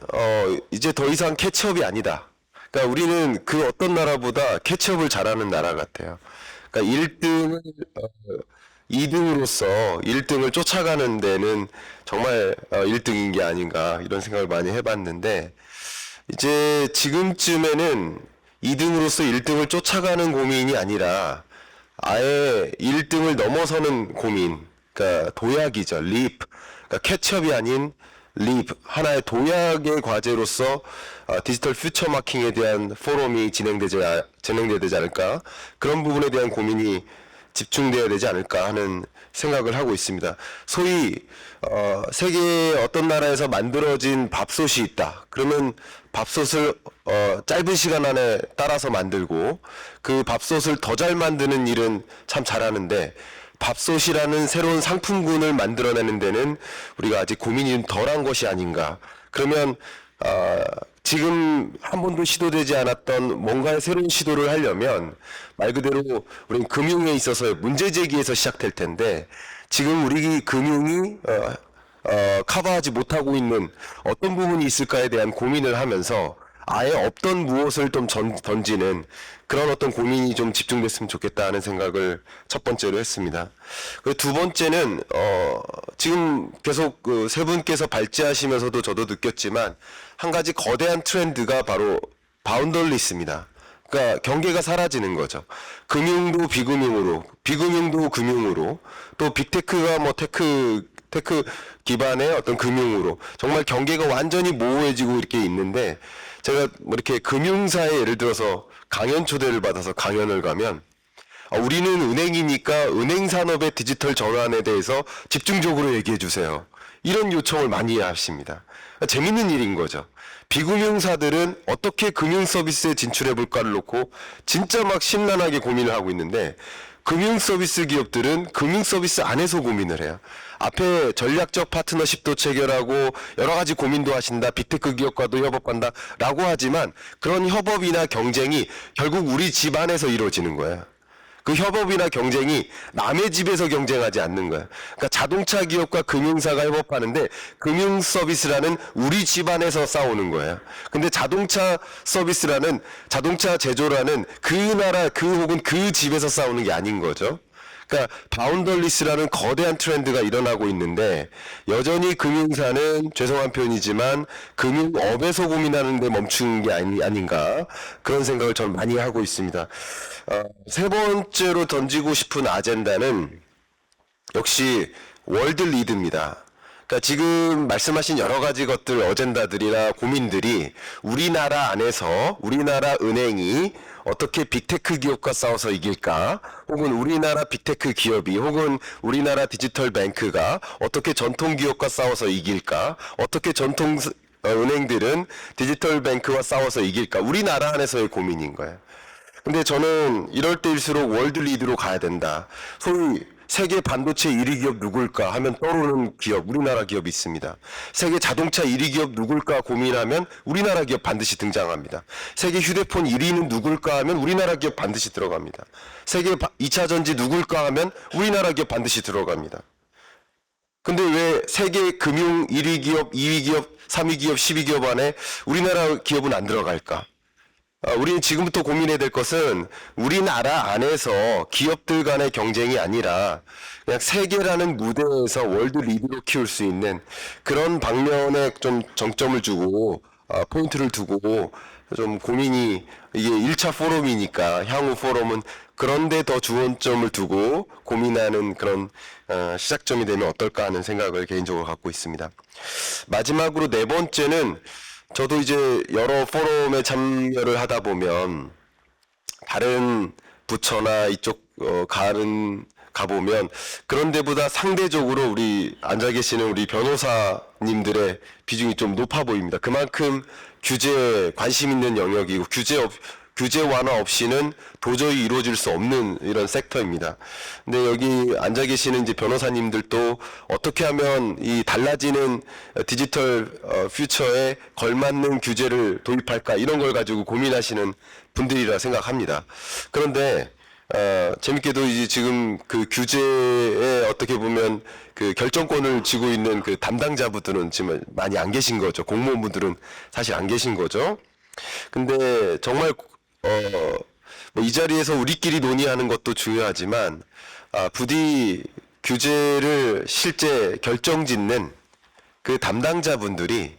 이제 더 이상 캐치업이 아니다. 그러니까 우리는 그 어떤 나라보다 캐치업을 잘하는 나라 같아요. 그러니까 1등을 2등으로서 1등을 쫓아가는 데는 정말 1등인 게 아닌가 이런 생각을 많이 해봤는데 이제 지금쯤에는 2등으로서 1등을 쫓아가는 고민이 아니라 아예 1등을 넘어서는 고민, 그러니까 도약이죠. 립, 그러니까 캐치업이 아닌 립, 하나의 도약의 과제로서 디지털 퓨처 마킹에 대한 포럼이 진행되지 않을까, 그런 부분에 대한 고민이 집중되어야 되지 않을까 하는 생각을 하고 있습니다. 소위 세계의 어떤 나라에서 만들어진 밥솥이 있다. 그러면 밥솥을 짧은 시간 안에 따라서 만들고 그 밥솥을 더 잘 만드는 일은 참 잘하는데 밥솥이라는 새로운 상품군을 만들어내는 데는 우리가 아직 고민이 좀 덜한 것이 아닌가. 그러면 지금 한 번도 시도되지 않았던 뭔가의 새로운 시도를 하려면 말 그대로 우리는 금융에 있어서 문제 제기에서 시작될 텐데 지금 우리 금융이 커버하지 못하고 있는 어떤 부분이 있을까에 대한 고민을 하면서 아예 없던 무엇을 좀 던지는 그런 어떤 고민이 좀 집중됐으면 좋겠다 하는 생각을 첫 번째로 했습니다. 그리고 두 번째는 지금 계속 그 세 분께서 발제하시면서도 저도 느꼈지만 한 가지 거대한 트렌드가 바로 바운더리스입니다. 그러니까 경계가 사라지는 거죠. 금융도 비금융으로, 비금융도 금융으로, 또 빅테크가 뭐 테크 기반의 어떤 금융으로 정말 경계가 완전히 모호해지고 이렇게 있는데 제가 뭐 이렇게 금융사에 예를 들어서 강연 초대를 받아서 강연을 가면 우리는 은행이니까 은행 산업의 디지털 전환에 대해서 집중적으로 얘기해 주세요. 이런 요청을 많이 하십니다. 재밌는 일인 거죠. 비금융사들은 어떻게 금융 서비스에 진출해 볼까를 놓고 진짜 막 심란하게 고민을 하고 있는데 금융 서비스 기업들은 금융 서비스 안에서 고민을 해요. 앞에 전략적 파트너십도 체결하고 여러 가지 고민도 하신다. 빅테크 기업과도 협업한다. 라고 하지만 그런 협업이나 경쟁이 결국 우리 집 안에서 이루어지는 거예요. 그 협업이나 경쟁이 남의 집에서 경쟁하지 않는 거예요. 그러니까 자동차 기업과 금융사가 협업하는데 금융 서비스라는 우리 집 안에서 싸우는 거예요. 근데 자동차 서비스라는 자동차 제조라는 그 나라 그 혹은 그 집에서 싸우는 게 아닌 거죠. 그러니까 바운더리스라는 거대한 트렌드가 일어나고 있는데 여전히 금융사는 죄송한 표현이지만 금융업에서 고민하는 데 멈춘 게 아닌가 그런 생각을 저는 많이 하고 있습니다. 세 번째로 던지고 싶은 아젠다는 역시 월드 리드입니다. 그러니까 지금 말씀하신 여러 가지 것들 어젠다들이나 고민들이 우리나라 안에서 우리나라 은행이 어떻게 빅테크 기업과 싸워서 이길까? 혹은 우리나라 빅테크 기업이 혹은 우리나라 디지털 뱅크가 어떻게 전통 기업과 싸워서 이길까? 어떻게 전통 은행들은 디지털 뱅크와 싸워서 이길까? 우리나라 안에서의 고민인 거예요. 근데 저는 이럴 때일수록 월드 리드로 가야 된다. 소위 세계 반도체 1위 기업 누굴까 하면 떠오르는 기업, 우리나라 기업이 있습니다. 세계 자동차 1위 기업 누굴까 고민하면 우리나라 기업 반드시 등장합니다. 세계 휴대폰 1위는 누굴까 하면 우리나라 기업 반드시 들어갑니다. 세계 2차 전지 누굴까 하면 우리나라 기업 반드시 들어갑니다. 근데 왜 세계 금융 1위 기업, 2위 기업, 3위 기업, 10위 기업 안에 우리나라 기업은 안 들어갈까? 우리는 지금부터 고민해야 될 것은 우리나라 안에서 기업들 간의 경쟁이 아니라 그냥 세계라는 무대에서 월드 리드로 키울 수 있는 그런 방면에 좀 정점을 주고 포인트를 두고 좀 고민이 이게 1차 포럼이니까 향후 포럼은 그런데 더 주원점을 두고 고민하는 그런 시작점이 되면 어떨까 하는 생각을 개인적으로 갖고 있습니다. 마지막으로 네 번째는 저도 이제 여러 포럼에 참여를 하다 보면 다른 부처나 이쪽 가보면 그런 데보다 상대적으로 우리 앉아 계시는 우리 변호사님들의 비중이 좀 높아 보입니다. 그만큼 규제에 관심 있는 영역이고 규제 완화 없이는 도저히 이루어질 수 없는 이런 섹터입니다. 근데 여기 앉아 계시는 이제 변호사님들도 어떻게 하면 이 달라지는 디지털 퓨처에 걸맞는 규제를 도입할까 이런 걸 가지고 고민하시는 분들이라 생각합니다. 그런데 재밌게도 이제 지금 그 규제에 어떻게 보면 그 결정권을 쥐고 있는 그 담당자분들은 지금 많이 안 계신 거죠. 공무원분들은 사실 안 계신 거죠. 근데 정말 뭐이 자리에서 우리끼리 논의하는 것도 중요하지만 부디 규제를 실제 결정짓는 그 담당자분들이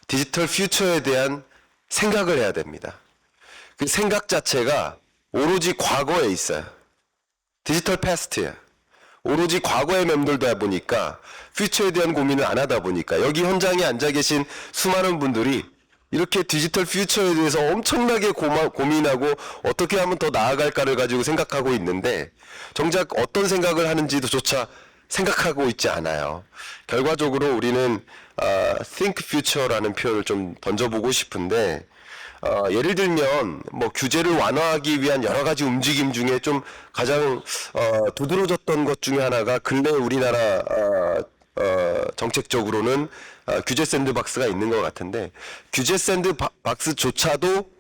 디지털 퓨처에 대한 생각을 해야 됩니다. 그 생각 자체가 오로지 과거에 있어요. 디지털 패스트야. 오로지 과거에 맴돌다 보니까 퓨처에 대한 고민을 안 하다 보니까 여기 현장에 앉아 계신 수많은 분들이 이렇게 디지털 퓨처에 대해서 엄청나게 고민하고 어떻게 하면 더 나아갈까를 가지고 생각하고 있는데 정작 어떤 생각을 하는지도 조차 생각하고 있지 않아요. 결과적으로 우리는 think future라는 표현을 좀 던져보고 싶은데 예를 들면 뭐 규제를 완화하기 위한 여러 가지 움직임 중에 좀 가장 두드러졌던 것 중에 하나가 근래 우리나라 정책적으로는 규제 샌드박스가 있는 것 같은데 규제 샌드박스조차도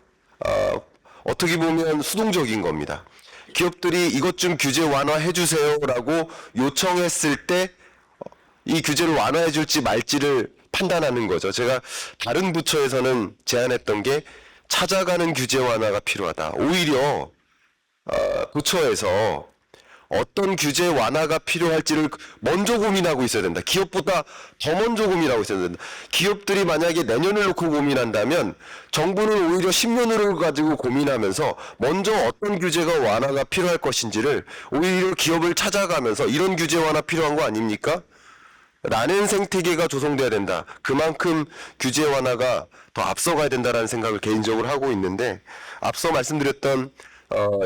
어떻게 보면 수동적인 겁니다. 기업들이 이것 좀 규제 완화해 주세요라고 요청했을 때 이 규제를 완화해 줄지 말지를 판단하는 거죠. 제가 다른 부처에서는 제안했던 게 찾아가는 규제 완화가 필요하다. 오히려 부처에서 어떤 규제 완화가 필요할지를 먼저 고민하고 있어야 된다. 기업보다 더 먼저 고민하고 있어야 된다. 기업들이 만약에 내년을 놓고 고민한다면 정부는 오히려 10년을 가지고 고민하면서 먼저 어떤 규제가 완화가 필요할 것인지를 오히려 기업을 찾아가면서 이런 규제 완화 필요한 거 아닙니까? 라는 생태계가 조성돼야 된다. 그만큼 규제 완화가 더 앞서가야 된다라는 생각을 개인적으로 하고 있는데 앞서 말씀드렸던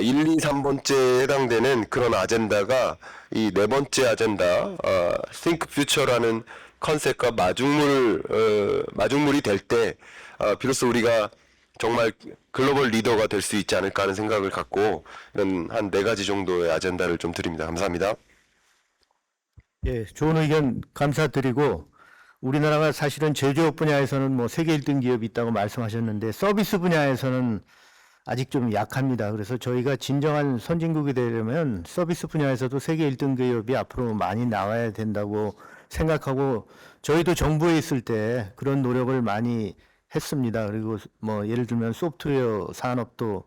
1, 2, 3번째에 해당되는 그런 아젠다가 이 네 번째 아젠다 Think Future라는 컨셉과 마중물이 될 때 비로소 우리가 정말 글로벌 리더가 될 수 있지 않을까 하는 생각을 갖고 이런 한 4가지 정도의 아젠다를 좀 드립니다. 감사합니다. 예, 좋은 의견 감사드리고 우리나라가 사실은 제조업 분야에서는 뭐 세계 1등 기업이 있다고 말씀하셨는데 서비스 분야에서는 아직 좀 약합니다. 그래서 저희가 진정한 선진국이 되려면 서비스 분야에서도 세계 1등 기업이 앞으로 많이 나와야 된다고 생각하고 저희도 정부에 있을 때 그런 노력을 많이 했습니다. 그리고 뭐 예를 들면 소프트웨어 산업도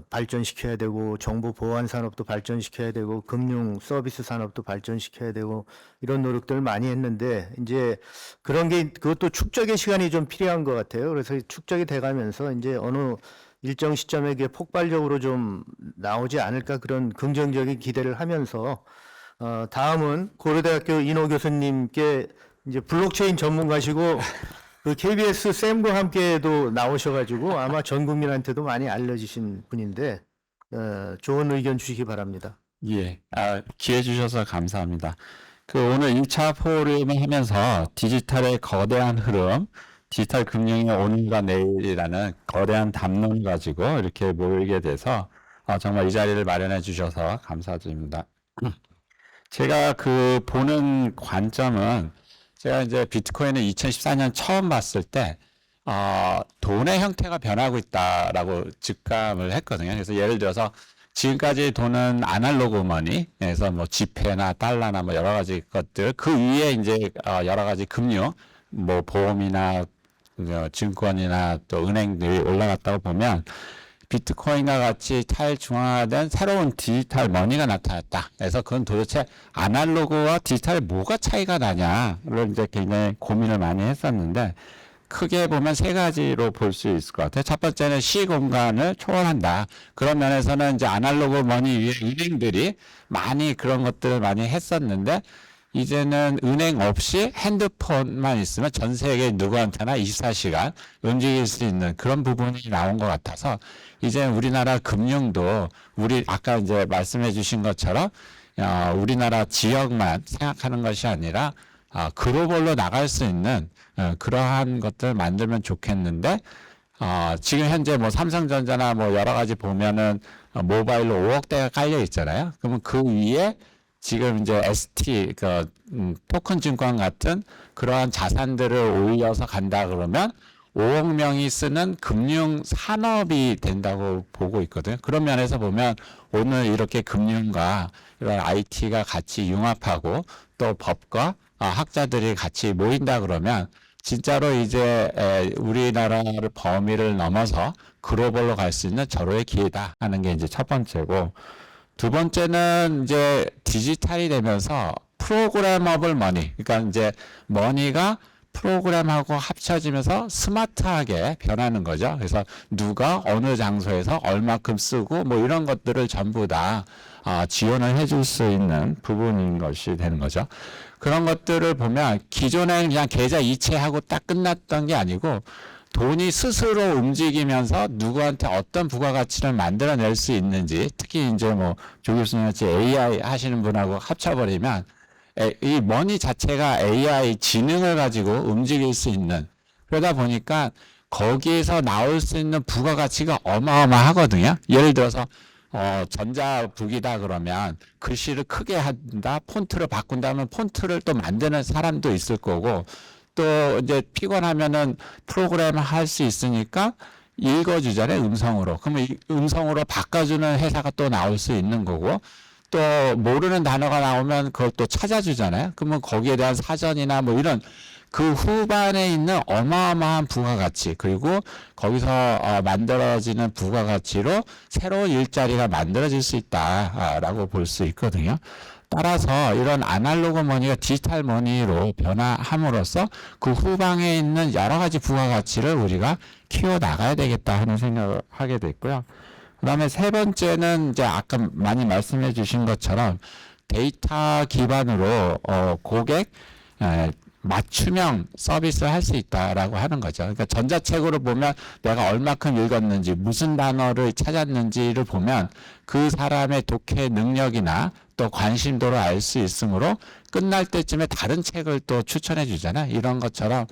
발전시켜야 되고 정보 보안 산업도 발전시켜야 되고 금융 서비스 산업도 발전시켜야 되고 이런 노력들을 많이 했는데 이제 그런 게 그것도 축적의 시간이 좀 필요한 것 같아요. 그래서 축적이 돼가면서 이제 어느 일정 시점에 이게 폭발적으로 좀 나오지 않을까 그런 긍정적인 기대를 하면서 다음은 고려대학교 인호 교수님께 이제 블록체인 전문가시고 그 KBS 쌤과 함께도 나오셔가지고 아마 전 국민한테도 많이 알려지신 분인데 좋은 의견 주시기 바랍니다. 예, 기회 주셔서 감사합니다. 그 오늘 1차 포럼을 하면서 디지털의 거대한 흐름, 디지털 금융의 오늘과 내일이라는 거대한 담론을 가지고 이렇게 모이게 돼서 정말 이 자리를 마련해 주셔서 감사드립니다. 제가 그 보는 관점은 제가 이제 비트코인을 2014년 처음 봤을 때 돈의 형태가 변하고 있다라고 직감을 했거든요. 그래서 예를 들어서 지금까지 돈은 아날로그 머니에서 뭐 지폐나 달러나 뭐 여러 가지 것들 그 위에 이제 여러 가지 금융 뭐 보험이나 증권이나 또 은행들이 올라갔다고 보면 비트코인과 같이 탈중앙화된 새로운 디지털 머니가 나타났다. 그래서 그건 도대체 아날로그와 디지털에 뭐가 차이가 나냐를 이제 굉장히 고민을 많이 했었는데 크게 보면 3가지로 볼 수 있을 것 같아요. 첫 번째는 시공간을 초월한다. 그런 면에서는 이제 아날로그 머니 위에 은행들이 많이 그런 것들을 많이 했었는데 이제는 은행 없이 핸드폰만 있으면 전 세계 누구한테나 24시간 움직일 수 있는 그런 부분이 나온 것 같아서 이제 우리나라 금융도 우리 아까 이제 말씀해 주신 것처럼 우리나라 지역만 생각하는 것이 아니라 글로벌로 나갈 수 있는 그러한 것들 만들면 좋겠는데 지금 현재 뭐 삼성전자나 뭐 여러 가지 보면은 모바일로 5억대가 깔려 있잖아요. 그러면 그 위에 지금 이제 ST, 토큰 증권 같은 그러한 자산들을 올려서 간다 그러면 5억 명이 쓰는 금융 산업이 된다고 보고 있거든요. 그런 면에서 보면 오늘 이렇게 금융과 이런 IT가 같이 융합하고 또 법과 학자들이 같이 모인다 그러면 진짜로 이제 우리나라를 범위를 넘어서 글로벌로 갈 수 있는 절호의 기회다 하는 게 이제 첫 번째고, 두 번째는 이제 디지털이 되면서 프로그래머블 머니, 그러니까 이제 머니가 프로그램하고 합쳐지면서 스마트하게 변하는 거죠. 그래서 누가 어느 장소에서 얼마큼 쓰고 뭐 이런 것들을 전부 다 지원을 해줄 수 있는 부분인 것이 되는 거죠. 그런 것들을 보면 기존에는 그냥 계좌 이체하고 딱 끝났던 게 아니고 돈이 스스로 움직이면서 누구한테 어떤 부가가치를 만들어낼 수 있는지, 특히 이제 뭐 조 교수님같이 AI 하시는 분하고 합쳐버리면 이 머니 자체가 AI 지능을 가지고 움직일 수 있는, 그러다 보니까 거기에서 나올 수 있는 부가가치가 어마어마하거든요. 예를 들어서 전자북이다 그러면 글씨를 크게 한다, 폰트를 바꾼다면 폰트를 또 만드는 사람도 있을 거고, 또 이제 피곤하면은 프로그램을 할 수 있으니까 읽어주잖아요, 음성으로. 그러면 이 음성으로 바꿔주는 회사가 또 나올 수 있는 거고, 또 모르는 단어가 나오면 그걸 또 찾아주잖아요. 그러면 거기에 대한 사전이나 뭐 이런 그 후반에 있는 어마어마한 부가가치, 그리고 거기서 만들어지는 부가가치로 새로운 일자리가 만들어질 수 있다라고 볼 수 있거든요. 따라서 이런 아날로그 머니가 디지털 머니로 변화함으로써 그 후방에 있는 여러 가지 부가가치를 우리가 키워나가야 되겠다 하는 생각을 하게 됐고요. 그 다음에 세 번째는 이제 아까 많이 말씀해 주신 것처럼 데이터 기반으로 고객 맞춤형 서비스를 할 수 있다라고 하는 거죠. 그러니까 전자책으로 보면 내가 얼마큼 읽었는지, 무슨 단어를 찾았는지를 보면 그 사람의 독해 능력이나 또 관심도를 알 수 있으므로 끝날 때쯤에 다른 책을 또 추천해 주잖아요. 이런 것처럼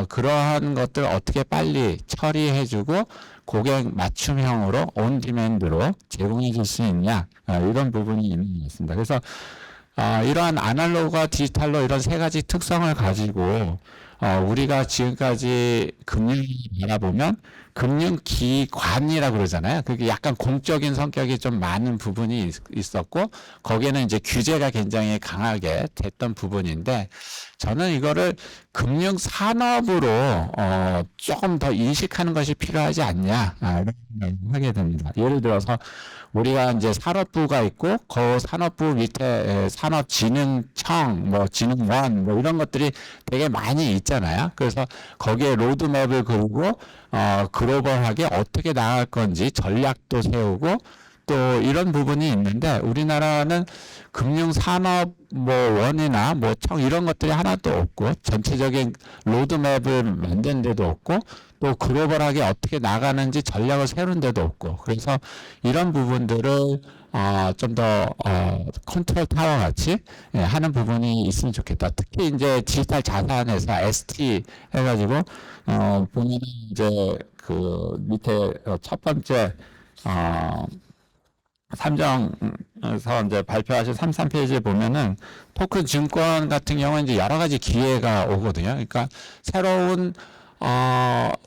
그러한 것들 어떻게 빨리 처리해주고 고객 맞춤형으로 온 디맨드로 제공해 줄 수 있냐, 이런 부분이 있는 것 같습니다. 그래서 이러한 아날로그와 디지털로 이런 세 가지 특성을 가지고 우리가 지금까지 금융을 바라보면 금융기관이라고 그러잖아요. 그게 약간 공적인 성격이 좀 많은 부분이 있었고, 거기에는 이제 규제가 굉장히 강하게 됐던 부분인데, 저는 이거를 금융산업으로 조금 더 인식하는 것이 필요하지 않냐, 이런 생각을 하게 됩니다. 예를 들어서 우리가 이제 산업부가 있고 그 산업부 밑에 산업진흥청, 뭐 진흥원, 뭐 이런 것들이 되게 많이 있잖아요. 그래서 거기에 로드맵을 그리고 글로벌하게 어떻게 나갈 건지 전략도 세우고 또 이런 부분이 있는데, 우리나라는 금융산업 뭐 원이나 뭐 청 이런 것들이 하나도 없고 전체적인 로드맵을 만든 데도 없고 또 글로벌하게 어떻게 나가는지 전략을 세우는 데도 없고, 그래서 이런 부분들을 좀 더 컨트롤 타워 같이 하는 부분이 있으면 좋겠다. 특히 이제 디지털 자산 회사 ST 해가지고 보면 이제 그 밑에 첫 번째 삼정에서 이제 발표하신 33페이지에 보면은 토큰 증권 같은 경우는 이제 여러 가지 기회가 오거든요. 그러니까 새로운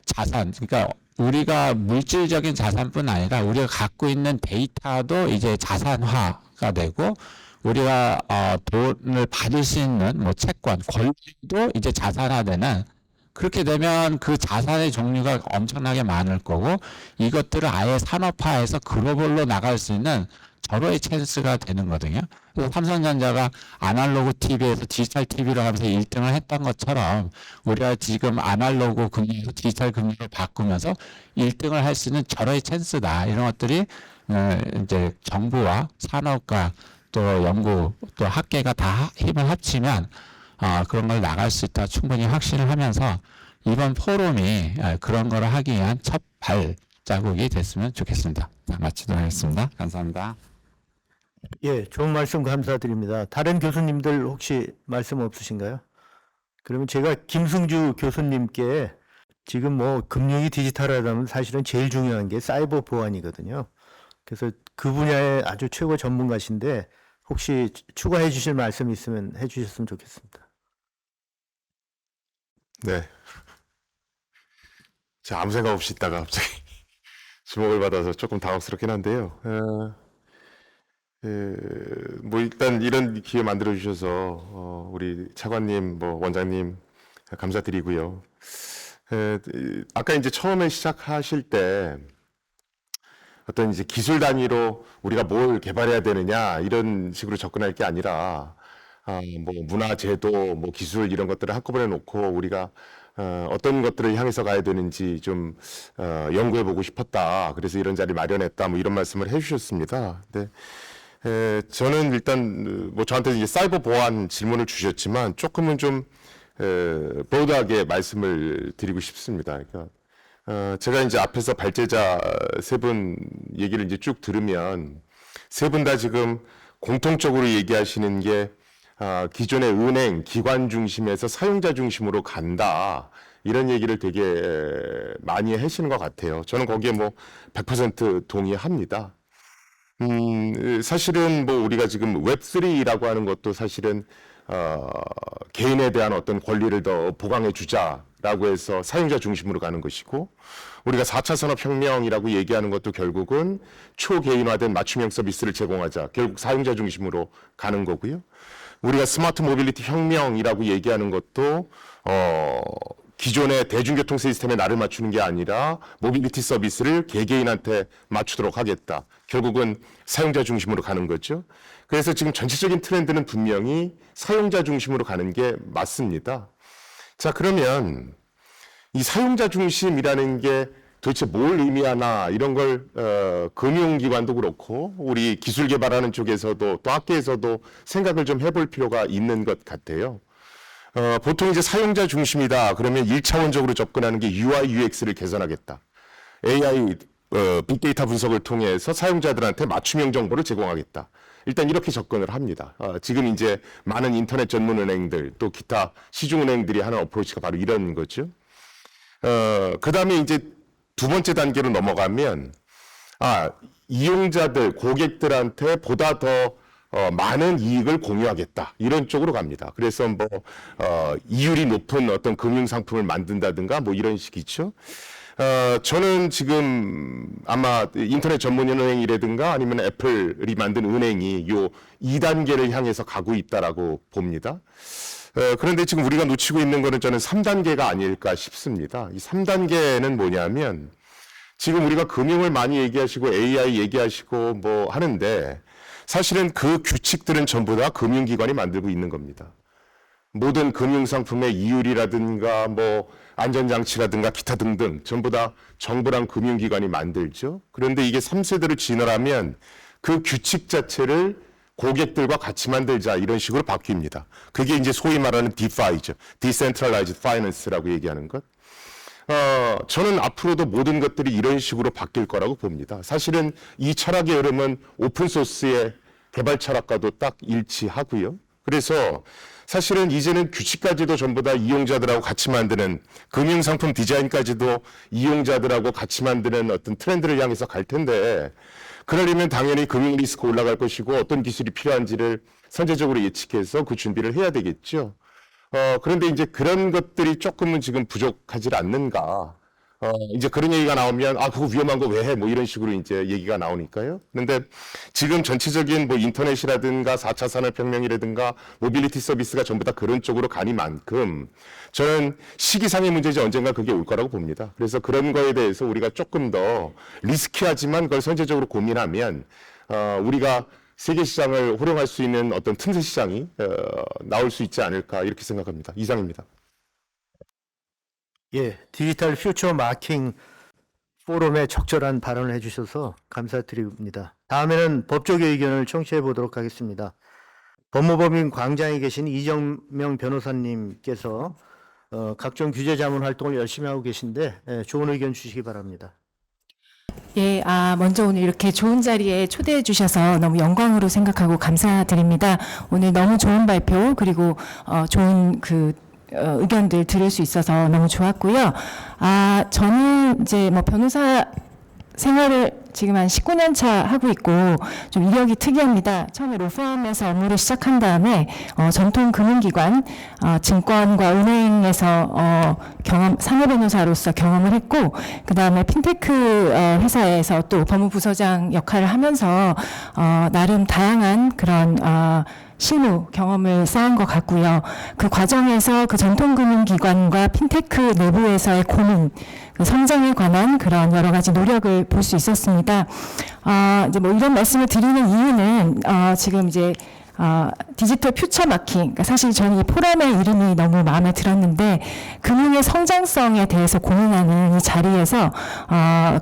자산, 그러니까 우리가 물질적인 자산뿐 아니라 우리가 갖고 있는 데이터도 이제 자산화가 되고, 우리가 돈을 받을 수 있는 뭐 채권, 권리도 이제 자산화되는, 그렇게 되면 그 자산의 종류가 엄청나게 많을 거고, 이것들을 아예 산업화해서 글로벌로 나갈 수 있는 절호의 찬스가 되는 거거든요. 그래서 삼성전자가 아날로그 TV에서 디지털 TV로 하면서 1등을 했던 것처럼 우리가 지금 아날로그 금융에서 디지털 금융으로 바꾸면서 1등을 할 수 있는 절호의 찬스다. 이런 것들이 이제 정부와 산업과 또 연구 또 학계가 다 힘을 합치면 그런 걸 나갈 수 있다 충분히 확신을 하면서 이번 포럼이 그런 걸 하기 위한 첫 발자국이 됐으면 좋겠습니다. 마치도록 하겠습니다. 감사합니다. 예, 좋은 말씀 감사드립니다. 다른 교수님들 혹시 말씀 없으신가요? 그러면 제가 김승주 교수님께 지금 뭐 금융이 디지털하다면 사실은 제일 중요한 게 사이버 보안이거든요. 그래서 그 분야의 아주 최고 전문가신데 혹시 추가해 주실 말씀 있으면 해 주셨으면 좋겠습니다. 네. 제가 아무 생각 없이 있다가 갑자기 주목을 받아서 조금 당황스럽긴 한데요. 뭐 일단 이런 기회 만들어 주셔서 우리 차관님, 뭐 원장님 감사드리고요. 아까 이제 처음에 시작하실 때 어떤 이제 기술 단위로 우리가 뭘 개발해야 되느냐 이런 식으로 접근할 게 아니라 뭐 문화, 제도, 뭐 기술 이런 것들을 한꺼번에 놓고 우리가 어떤 것들을 향해서 가야 되는지 좀 연구해 보고 싶었다. 그래서 이런 자리 마련했다. 뭐 이런 말씀을 해주셨습니다. 근데 저는 일단 뭐 저한테 이제 사이버 보안 질문을 주셨지만 조금은 좀 보드하게 말씀을 드리고 싶습니다. 그러니까 제가 이제 앞에서 발제자 세 분 얘기를 이제 쭉 들으면 세 분 다 지금 공통적으로 얘기하시는 게 기존의 은행, 기관 중심에서 사용자 중심으로 간다. 이런 얘기를 되게 많이 하시는 것 같아요. 저는 거기에 뭐 100% 동의합니다. 사실은 뭐 우리가 지금 웹3라고 하는 것도 사실은 개인에 대한 어떤 권리를 더 보강해 주자라고 해서 사용자 중심으로 가는 것이고, 우리가 4차 산업혁명이라고 얘기하는 것도 결국은 초개인화된 맞춤형 서비스를 제공하자, 결국 사용자 중심으로 가는 거고요. 우리가 스마트 모빌리티 혁명이라고 얘기하는 것도 기존의 대중교통 시스템에 나를 맞추는 게 아니라 모빌리티 서비스를 개개인한테 맞추도록 하겠다. 결국은 사용자 중심으로 가는 거죠. 그래서 지금 전체적인 트렌드는 분명히 사용자 중심으로 가는 게 맞습니다. 자, 그러면 이 사용자 중심이라는 게 도대체 뭘 의미하나, 이런 걸 금융기관도 그렇고 우리 기술 개발하는 쪽에서도 또 학계에서도 생각을 좀 해볼 필요가 있는 것 같아요. 보통 이제 사용자 중심이다 그러면 1차원적으로 접근하는 게 UI, UX를 개선하겠다. AI, 빅데이터 분석을 통해서 사용자들한테 맞춤형 정보를 제공하겠다. 일단 이렇게 접근을 합니다. 지금 이제 많은 인터넷 전문 은행들 또 기타 시중은행들이 하는 어프로치가 바로 이런 거죠. 그 다음에 이제 두 번째 단계로 넘어가면 이용자들, 고객들한테 보다 더 많은 이익을 공유하겠다. 이런 쪽으로 갑니다. 그래서 뭐 이율이 높은 어떤 금융 상품을 만든다든가 뭐 이런 식이죠. 저는 지금 아마 인터넷 전문 은행이라든가 아니면 애플이 만든 은행이 요 2단계를 향해서 가고 있다라고 봅니다. 그런데 지금 우리가 놓치고 있는 거는 저는 3단계가 아닐까 싶습니다. 이 3단계는 뭐냐면 지금 우리가 금융을 많이 얘기하시고 AI 얘기하시고 뭐 하는데 사실은 그 규칙들은 전부 다 금융기관이 만들고 있는 겁니다. 모든 금융상품의 이율이라든가 뭐 안전장치라든가 기타 등등 전부 다 정부랑 금융기관이 만들죠. 그런데 이게 3세대를 진화하면 그 규칙 자체를 고객들과 같이 만들자 이런 식으로 바뀝니다. 그게 이제 소위 말하는 DeFi죠. Decentralized Finance라고 얘기하는 것. 저는 앞으로도 모든 것들이 이런 식으로 바뀔 거라고 봅니다. 사실은 이 철학의 흐름은 오픈소스의 개발 철학과도 딱 일치하고요. 그래서 사실은 이제는 규칙까지도 전부 다 이용자들하고 같이 만드는, 금융상품 디자인까지도 이용자들하고 같이 만드는 어떤 트렌드를 향해서 갈 텐데, 그러려면 당연히 금융 리스크 올라갈 것이고 어떤 기술이 필요한지를 선제적으로 예측해서 그 준비를 해야 되겠죠. 그런데 이제 그런 것들이 조금은 지금 부족하지 않는가. 이제 그런 얘기가 나오면 그거 위험한 거 왜 해? 뭐 이런 식으로 이제 얘기가 나오니까요. 그런데 지금 전체적인 뭐 인터넷이라든가 4차 산업혁명이라든가 모빌리티 서비스가 전부 다 그런 쪽으로 가니만큼 저는 시기상의 문제지 언젠가 그게 올 거라고 봅니다. 그래서 그런 거에 대해서 우리가 조금 더 리스키하지만 그걸 선제적으로 고민하면 우리가 세계 시장을 호령할 수 있는 어떤 틈새 시장이 나올 수 있지 않을까 이렇게 생각합니다. 이상입니다. 예, 디지털 퓨처 마킹 포럼에 적절한 발언을 해주셔서 감사드립니다. 다음에는 법조계 의견을 청취해 보도록 하겠습니다. 법무법인 광장에 계신 이정명 변호사님께서 각종 규제 자문 활동을 열심히 하고 계신데 좋은 의견 주시기 바랍니다. 예, 먼저 오늘 이렇게 좋은 자리에 초대해 주셔서 너무 영광으로 생각하고 감사드립니다. 오늘 너무 좋은 발표 그리고 좋은 의견들 들을 수 있어서 너무 좋았고요. 저는 이제 뭐 변호사 생활을 지금 한 19년 차 하고 있고 좀 이력이 특이합니다. 처음에 로펌에서 업무를 시작한 다음에 전통 금융기관, 증권과 은행에서 사내 변호사로서 경험을 했고, 그 다음에 핀테크 회사에서 또 법무부서장 역할을 하면서 나름 다양한 그런 실무 경험을 쌓은 것 같고요. 그 과정에서 그 전통금융기관과 핀테크 내부에서의 고민, 그 성장에 관한 그런 여러 가지 노력을 볼 수 있었습니다. 이제 뭐 이런 말씀을 드리는 이유는 지금 이제 디지털 퓨처 마킹, 그러니까 사실 저는 이 포럼의 이름이 너무 마음에 들었는데 금융의 성장성에 대해서 고민하는 이 자리에서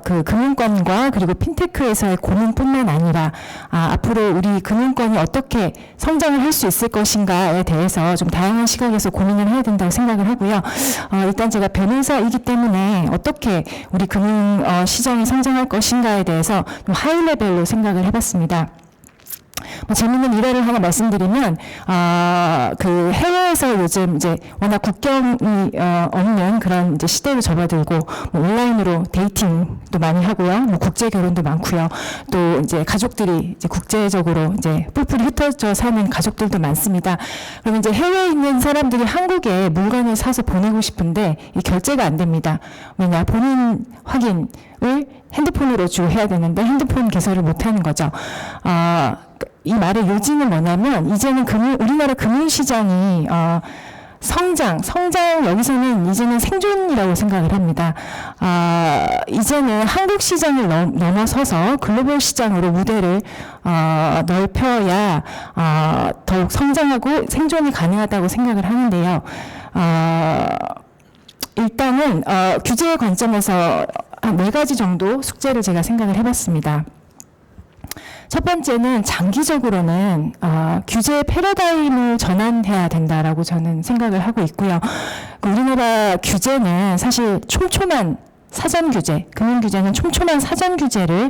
그 금융권과 그리고 핀테크에서의 고민뿐만 아니라 앞으로 우리 금융권이 어떻게 성장을 할 수 있을 것인가에 대해서 좀 다양한 시각에서 고민을 해야 된다고 생각을 하고요. 일단 제가 변호사이기 때문에 어떻게 우리 금융 시장이 성장할 것인가에 대해서 좀 하이 레벨로 생각을 해봤습니다. 재밌는 일화를 하나 말씀드리면, 그 해외에서 요즘 이제 워낙 국경이 없는 그런 이제 시대로 접어들고, 뭐 온라인으로 데이팅도 많이 하고요, 뭐 국제 결혼도 많고요, 또 이제 가족들이 이제 국제적으로 이제 뿔뿔이 흩어져 사는 가족들도 많습니다. 그러면 이제 해외에 있는 사람들이 한국에 물건을 사서 보내고 싶은데 이 결제가 안 됩니다. 왜냐, 본인 확인을 핸드폰으로 주로 해야 되는데 핸드폰 개설을 못 하는 거죠. 이 말의 요지는 뭐냐면, 이제는 우리나라 금융시장이 성장 여기서는 이제는 생존이라고 생각을 합니다. 이제는 한국 시장을 넘어서서 글로벌 시장으로 무대를 넓혀야 더욱 성장하고 생존이 가능하다고 생각을 하는데요. 일단은 규제의 관점에서 한 4가지 정도 숙제를 제가 생각을 해봤습니다. 첫 번째는 장기적으로는 규제 패러다임을 전환해야 된다라고 저는 생각을 하고 있고요. 우리나라 규제는 사실 촘촘한 사전 규제, 금융 규제는 촘촘한 사전 규제를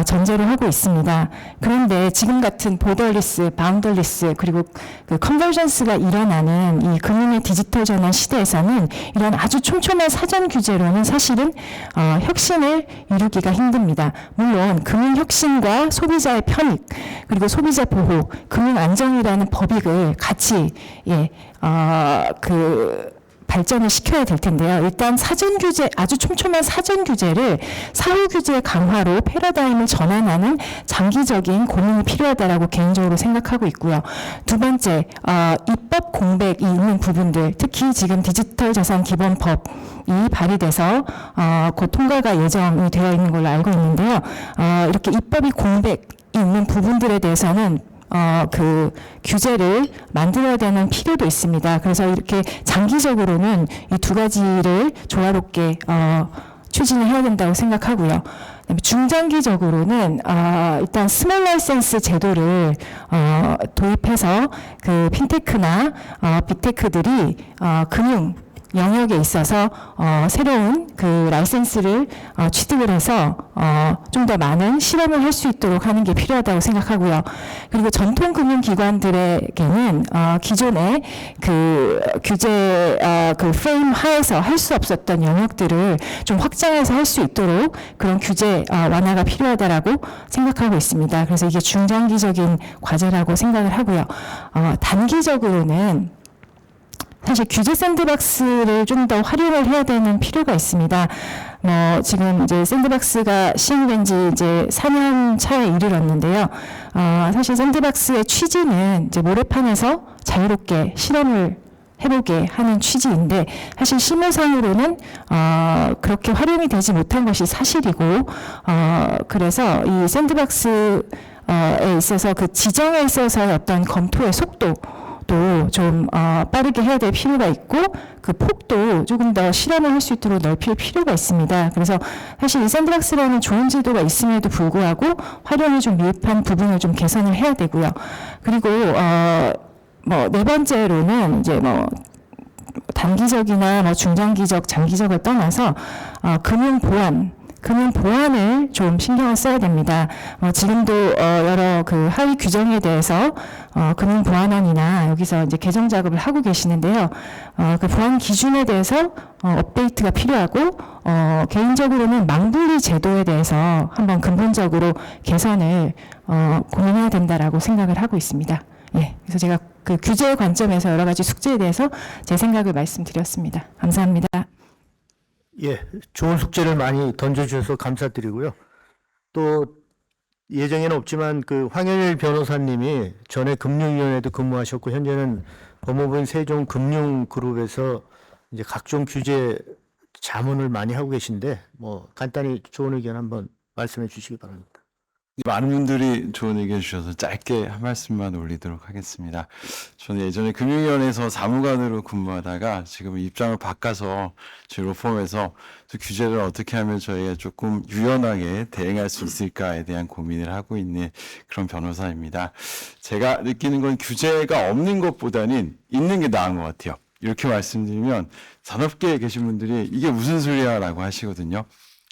전제로 하고 있습니다. 그런데 지금 같은 보더리스, 바운더리스, 그리고 그 컨버전스가 일어나는 이 금융의 디지털 전환 시대에서는 이런 아주 촘촘한 사전 규제로는 사실은 혁신을 이루기가 힘듭니다. 물론 금융 혁신과 소비자의 편익, 그리고 소비자 보호, 금융 안정이라는 법익을 같이 발전을 시켜야 될 텐데요. 일단 사전 규제, 아주 촘촘한 사전 규제를 사후 규제 강화로 패러다임을 전환하는 장기적인 고민이 필요하다라고 개인적으로 생각하고 있고요. 두 번째, 입법 공백이 있는 부분들, 특히 지금 디지털 자산 기본법이 발의돼서 곧 통과가 예정이 되어 있는 걸로 알고 있는데요. 이렇게 입법이 공백이 있는 부분들에 대해서는 그 규제를 만들어야 되는 필요도 있습니다. 그래서 이렇게 장기적으로는 이 2가지를 조화롭게 추진을 해야 된다고 생각하고요. 중장기적으로는 일단 스몰 라이센스 제도를 도입해서 그 핀테크나 빅테크들이 금융 영역에 있어서 새로운 그 라이센스를 취득을 해서 좀 더 많은 실험을 할 수 있도록 하는 게 필요하다고 생각하고요. 그리고 전통 금융기관들에게는 기존의 그 규제 그 프레임 하에서 할 수 없었던 영역들을 좀 확장해서 할 수 있도록 그런 규제 완화가 필요하다라고 생각하고 있습니다. 그래서 이게 중장기적인 과제라고 생각을 하고요. 단기적으로는 사실 규제 샌드박스를 좀 더 활용을 해야 되는 필요가 있습니다. 지금 이제 샌드박스가 시행된 지 이제 4년 차에 이르렀는데요. 사실 샌드박스의 취지는 이제 모래판에서 자유롭게 실험을 해보게 하는 취지인데, 사실 실무상으로는 그렇게 활용이 되지 못한 것이 사실이고, 그래서 이 샌드박스에 있어서 그 지정에 있어서의 어떤 검토의 속도 좀 빠르게 해야 될 필요가 있고, 그 폭도 조금 더 실험을 할 수 있도록 넓힐 필요가 있습니다. 그래서 사실 이 샌드박스라는 좋은 제도가 있음에도 불구하고 활용이 좀 미흡한 부분을 좀 개선을 해야 되고요. 그리고 4번째로는 이제 단기적이나 중장기적, 장기적을 떠나서 금융 보안, 금융 보안을 좀 신경을 써야 됩니다. 지금도 여러 그 하위 규정에 대해서 금융 보안원이나 여기서 이제 개정 작업을 하고 계시는데요. 그 보안 기준에 대해서 업데이트가 필요하고 개인적으로는 망분리 제도에 대해서 한번 근본적으로 개선을 고민해야 된다라고 생각을 하고 있습니다. 예, 그래서 제가 그 규제 관점에서 여러 가지 숙제에 대해서 제 생각을 말씀드렸습니다. 감사합니다. 예, 좋은 숙제를 많이 던져주셔서 감사드리고요. 또 예정에는 없지만 그 황현일 변호사님이 전에 금융위원회도 근무하셨고 현재는 법무부인 세종금융그룹에서 이제 각종 규제 자문을 많이 하고 계신데 뭐 간단히 좋은 의견 한번 말씀해 주시기 바랍니다. 많은 분들이 좋은 의견 주셔서 짧게 한 말씀만 올리도록 하겠습니다. 저는 예전에 금융위원회에서 사무관으로 근무하다가 지금 입장을 바꿔서 저희 로펌에서 규제를 어떻게 하면 저희가 조금 유연하게 대응할 수 있을까에 대한 고민을 하고 있는 그런 변호사입니다. 제가 느끼는 건 규제가 없는 것보다는 있는 게 나은 것 같아요. 이렇게 말씀드리면 산업계에 계신 분들이 이게 무슨 소리야 라고 하시거든요.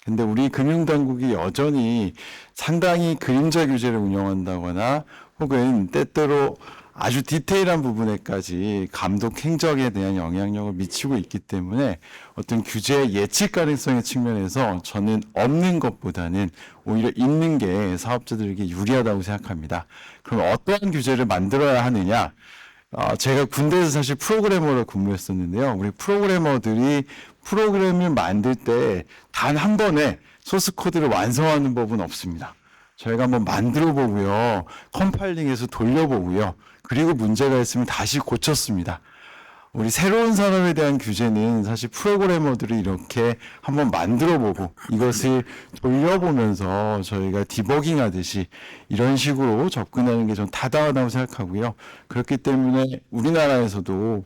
근데 우리 금융당국이 여전히 상당히 그림자 규제를 운영한다거나 혹은 때때로 아주 디테일한 부분에까지 감독 행정에 대한 영향력을 미치고 있기 때문에 어떤 규제의 예측 가능성의 측면에서 저는 없는 것보다는 오히려 있는 게 사업자들에게 유리하다고 생각합니다. 그럼 어떠한 규제를 만들어야 하느냐? 제가 군대에서 사실 프로그래머로 근무했었는데요. 우리 프로그래머들이 프로그램을 만들 때 단 한 번에 소스 코드를 완성하는 법은 없습니다. 저희가 한번 만들어 보고요. 컴파일링해서 돌려보고요. 그리고 문제가 있으면 다시 고쳤습니다. 우리 새로운 산업에 대한 규제는 사실 프로그래머들이 이렇게 한번 만들어보고 이것을 돌려보면서 저희가 디버깅 하듯이 이런 식으로 접근하는 게 좀 타당하다고 생각하고요. 그렇기 때문에 우리나라에서도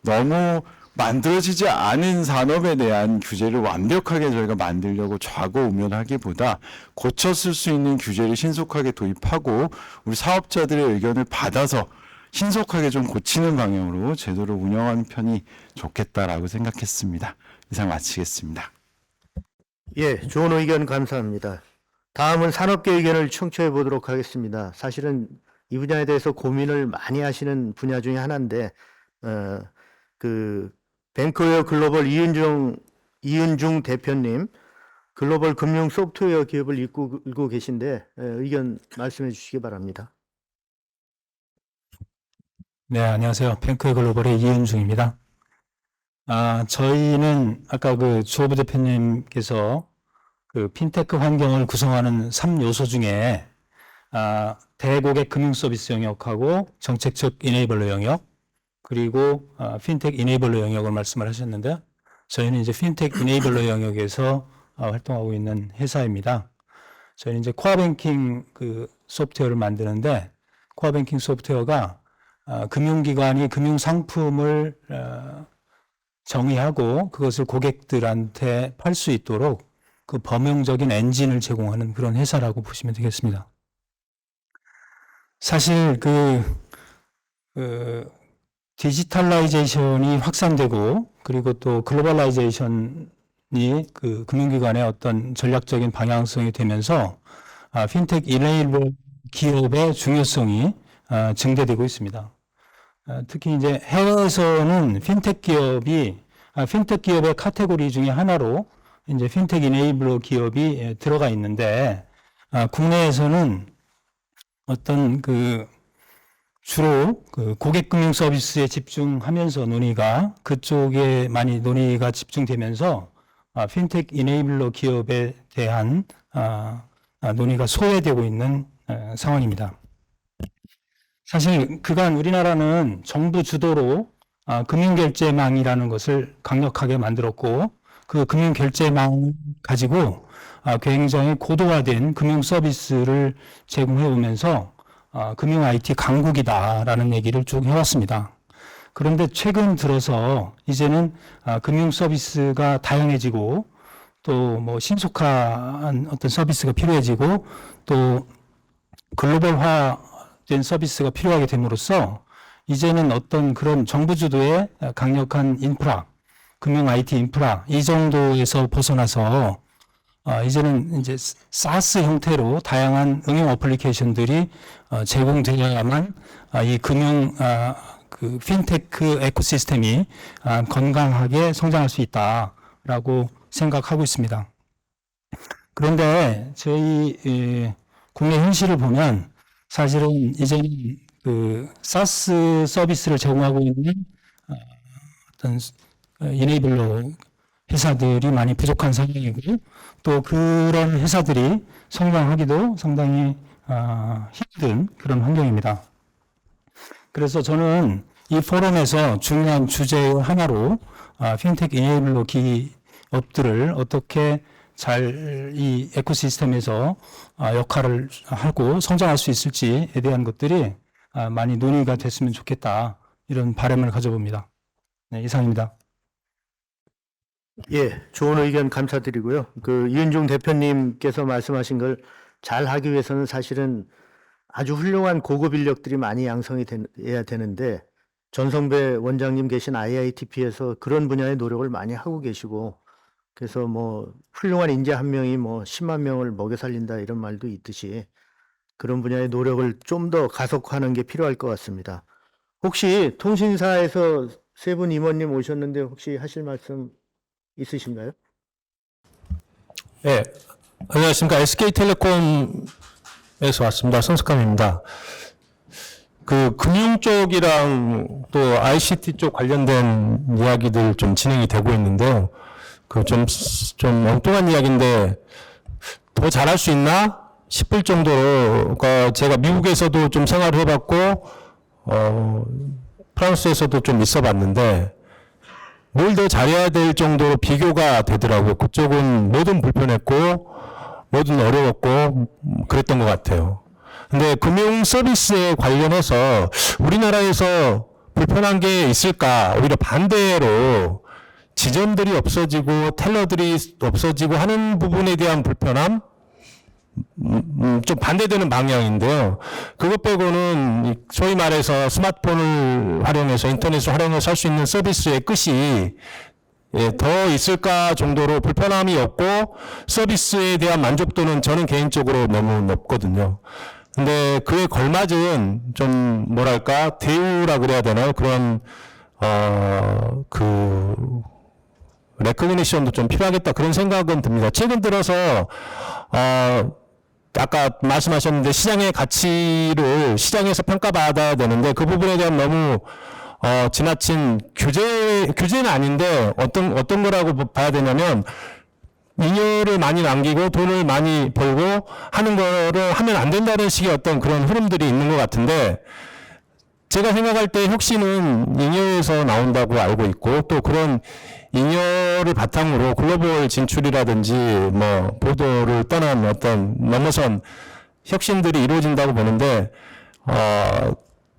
너무 만들어지지 않은 산업에 대한 규제를 완벽하게 저희가 만들려고 좌고우면하기보다 고쳤을 수 있는 규제를 신속하게 도입하고 우리 사업자들의 의견을 받아서 신속하게 좀 고치는 방향으로 제도를 운영하는 편이 좋겠다라고 생각했습니다. 이상 마치겠습니다. 예, 좋은 의견 감사합니다. 다음은 산업계 의견을 청취해 보도록 하겠습니다. 사실은 이 분야에 대해서 고민을 많이 하시는 분야 중에 하나인데, 뱅크웨어 글로벌 이은중 대표님, 글로벌 금융 소프트웨어 기업을 이끌고 계신데 의견 말씀해 주시기 바랍니다. 네, 안녕하세요. 뱅크웨어 글로벌의 이은중입니다. 저희는 아까 그 주호부 대표님께서 그 핀테크 환경을 구성하는 3요소 중에 대고객 금융 서비스 영역하고 정책적 이네이블러 영역, 그리고 핀텍 이네이블러 영역을 말씀을 하셨는데 저희는 이제 핀텍 이네이블러 영역에서 활동하고 있는 회사입니다. 저희는 이제 코어뱅킹 그 소프트웨어를 만드는데 코어뱅킹 소프트웨어가 금융기관이 금융상품을 정의하고 그것을 고객들한테 팔 수 있도록 그 범용적인 엔진을 제공하는 그런 회사라고 보시면 되겠습니다. 사실 디지털라이제이션이 확산되고 그리고 또 글로벌라이제이션이 그 금융기관의 어떤 전략적인 방향성이 되면서 핀텍 이네이블 기업의 중요성이 증대되고 있습니다. 특히 이제 해외에서는 핀텍 기업의 카테고리 중에 하나로 이제 핀텍 이네이블러 기업이 들어가 있는데 국내에서는 어떤 주로 고객 금융 서비스에 집중하면서 그쪽에 많이 논의가 집중되면서 핀텍 이네이블러 기업에 대한 논의가 소외되고 있는 상황입니다. 사실 그간 우리나라는 정부 주도로 금융결제망이라는 것을 강력하게 만들었고 그 금융결제망을 가지고 굉장히 고도화된 금융 서비스를 제공해 오면서 금융 IT 강국이다라는 얘기를 쭉 해왔습니다. 그런데 최근 들어서 이제는 금융 서비스가 다양해지고 또 뭐 신속한 어떤 서비스가 필요해지고 또 글로벌화된 서비스가 필요하게 됨으로써 이제는 어떤 그런 정부 주도의 강력한 인프라, 금융 IT 인프라 이 정도에서 벗어나서 이제는 이제 사스 형태로 다양한 응용 어플리케이션들이 제공되어야만 이 그 핀테크 에코시스템이 건강하게 성장할 수 있다라고 생각하고 있습니다. 그런데 저희 국내 현실을 보면 사실은 이제는 그 사스 서비스를 제공하고 있는 어떤 이네이블러 회사들이 많이 부족한 상황이고, 또 그런 회사들이 성장하기도 상당히 힘든 그런 환경입니다. 그래서 저는 이 포럼에서 중요한 주제의 하나로 핀테크 이네이블러 기업들을 어떻게 잘 이 에코시스템에서 역할을 하고 성장할 수 있을지에 대한 것들이 많이 논의가 됐으면 좋겠다, 이런 바람을 가져봅니다. 네, 이상입니다. 예, 좋은 의견 감사드리고요. 그 이은중 대표님께서 말씀하신 걸 잘 하기 위해서는 사실은 아주 훌륭한 고급 인력들이 많이 양성이 돼야 되는데, 전성배 원장님 계신 IITP에서 그런 분야의 노력을 많이 하고 계시고, 그래서 뭐 훌륭한 인재 한 명이 뭐 10만 명을 먹여 살린다 이런 말도 있듯이 그런 분야의 노력을 좀 더 가속화하는 게 필요할 것 같습니다. 혹시 통신사에서 세 분 임원님 오셨는데 혹시 하실 말씀 있으신가요? 네, 안녕하십니까. SK텔레콤에서 왔습니다. 손석감입니다. 그 금융 쪽이랑 또 ICT 쪽 관련된 이야기들 좀 진행이 되고 있는데요. 그 좀 엉뚱한 이야기인데 더 잘할 수 있나 싶을 정도로, 그러니까 제가 미국에서도 좀 생활을 해봤고 프랑스에서도 좀 있어봤는데 뭘 더 잘해야 될 정도로 비교가 되더라고요. 그쪽은 뭐든 불편했고 뭐든 어려웠고 그랬던 것 같아요. 근데 금융 서비스에 관련해서 우리나라에서 불편한 게 있을까? 오히려 반대로 지점들이 없어지고 텔러들이 없어지고 하는 부분에 대한 불편함? 좀 반대되는 방향인데요. 그것 빼고는 소위 말해서 스마트폰을 활용해서 인터넷을 활용해서 할 수 있는 서비스의 끝이 더 있을까 정도로 불편함이 없고 서비스에 대한 만족도는 저는 개인적으로 너무 높거든요. 근데 그에 걸맞은 좀 뭐랄까 대우라 그래야 되나요? 그런 레코그니션도 좀 필요하겠다, 그런 생각은 듭니다. 최근 들어서 아까 말씀하셨는데 시장의 가치를 시장에서 평가받아야 되는데 그 부분에 대한 너무 지나친 규제는 아닌데 어떤 거라고 봐야 되냐면 잉여를 많이 남기고 돈을 많이 벌고 하는 거를 하면 안 된다는 식의 어떤 그런 흐름들이 있는 것 같은데, 제가 생각할 때 혁신은 잉여에서 나온다고 알고 있고, 또 그런 잉여를 바탕으로 글로벌 진출이라든지 뭐 보도를 떠난 어떤 넘어선 혁신들이 이루어진다고 보는데,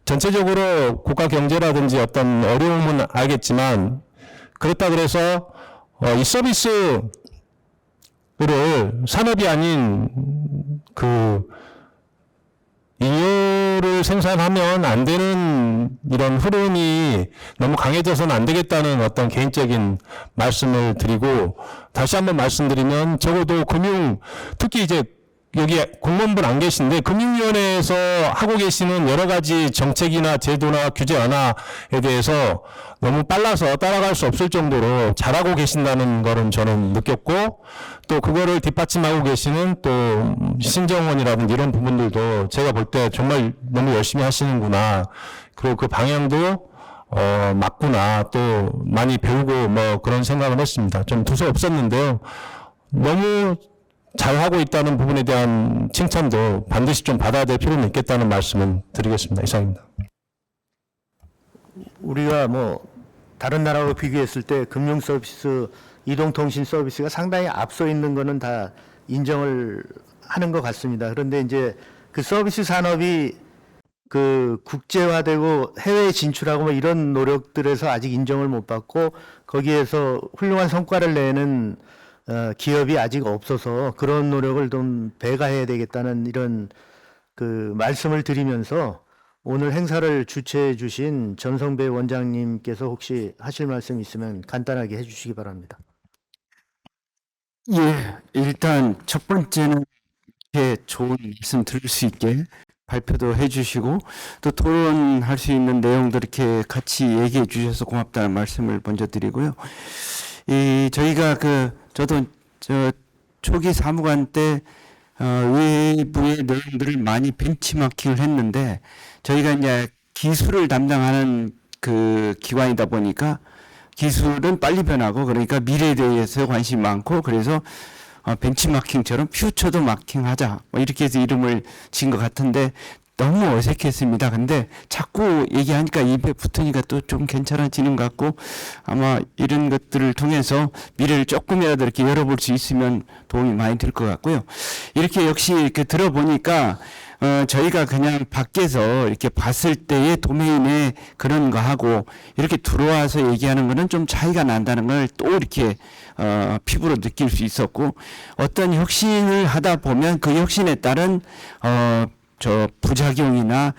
전체적으로 국가 경제라든지 어떤 어려움은 알겠지만, 그렇다 그래서 이 서비스를 산업이 아닌 잉여를 생산하면 안 되는 이런 흐름이 너무 강해져서는 안 되겠다는 어떤 개인적인 말씀을 드리고, 다시 한번 말씀드리면 적어도 특히 이제 여기 공무원분 안 계신데 금융위원회에서 하고 계시는 여러 가지 정책이나 제도나 규제 완화에 대해서 너무 빨라서 따라갈 수 없을 정도로 잘하고 계신다는 거는 저는 느꼈고, 또 그거를 뒷받침하고 계시는 또 신정원이라든지 이런 부분들도 제가 볼 때 정말 너무 열심히 하시는구나, 그리고 그 방향도 맞구나, 또 많이 배우고 뭐 그런 생각을 했습니다. 좀 두서 없었는데요. 너무 잘하고 있다는 부분에 대한 칭찬도 반드시 좀 받아야 될 필요는 있겠다는 말씀을 드리겠습니다. 이상입니다. 우리가 뭐 다른 나라로 비교했을 때 금융 서비스, 이동통신 서비스가 상당히 앞서 있는 거는 다 인정을 하는 것 같습니다. 그런데 이제 그 서비스 산업이 그 국제화되고 해외에 진출하고 뭐 이런 노력들에서 아직 인정을 못 받고 거기에서 훌륭한 성과를 내는 기업이 아직 없어서 그런 노력을 좀 배가해야 되겠다는 이런 그 말씀을 드리면서, 오늘 행사를 주최해 주신 전성배 원장님께서 혹시 하실 말씀 있으면 간단하게 해 주시기 바랍니다. 예, 일단 첫 번째는 이렇게 좋은 말씀 들을 수 있게 발표도 해주시고 또 토론할 수 있는 내용도 이렇게 같이 얘기해 주셔서 고맙다는 말씀을 먼저 드리고요. 저희가 저도 초기 사무관 때 외부의 내용들을 많이 벤치마킹을 했는데 저희가 이제 기술을 담당하는 그 기관이다 보니까 기술은 빨리 변하고 그러니까 미래에 대해서 관심이 많고 그래서 벤치마킹처럼 퓨처도 마킹하자 뭐 이렇게 해서 이름을 지은 것 같은데 너무 어색했습니다. 근데 자꾸 얘기하니까 입에 붙으니까 또 좀 괜찮아지는 것 같고 아마 이런 것들을 통해서 미래를 조금이라도 이렇게 열어볼 수 있으면 도움이 많이 될 것 같고요. 이렇게 역시 이렇게 들어보니까 저희가 그냥 밖에서 이렇게 봤을 때의 도메인의 그런 거 하고 이렇게 들어와서 얘기하는 거는 좀 차이가 난다는 걸 또 이렇게 피부로 느낄 수 있었고 어떤 혁신을 하다 보면 그 혁신에 따른 부작용이나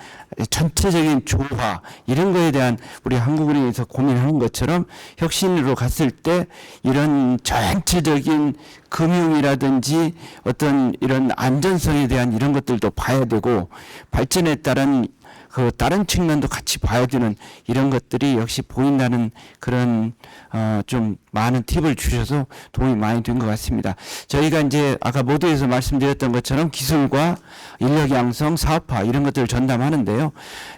전체적인 조화 이런 거에 대한 우리 한국은행에서 고민하는 것처럼 혁신으로 갔을 때 이런 전체적인 금융이라든지 어떤 이런 안전성에 대한 이런 것들도 봐야 되고 발전에 따른 그 다른 측면도 같이 봐야 되는 이런 것들이 역시 보인다는 그런 좀 많은 팁을 주셔서 도움이 많이 된 것 같습니다. 저희가 이제 아까 모두에서 말씀드렸던 것처럼 기술과 인력 양성, 사업화 이런 것들을 전담하는데요.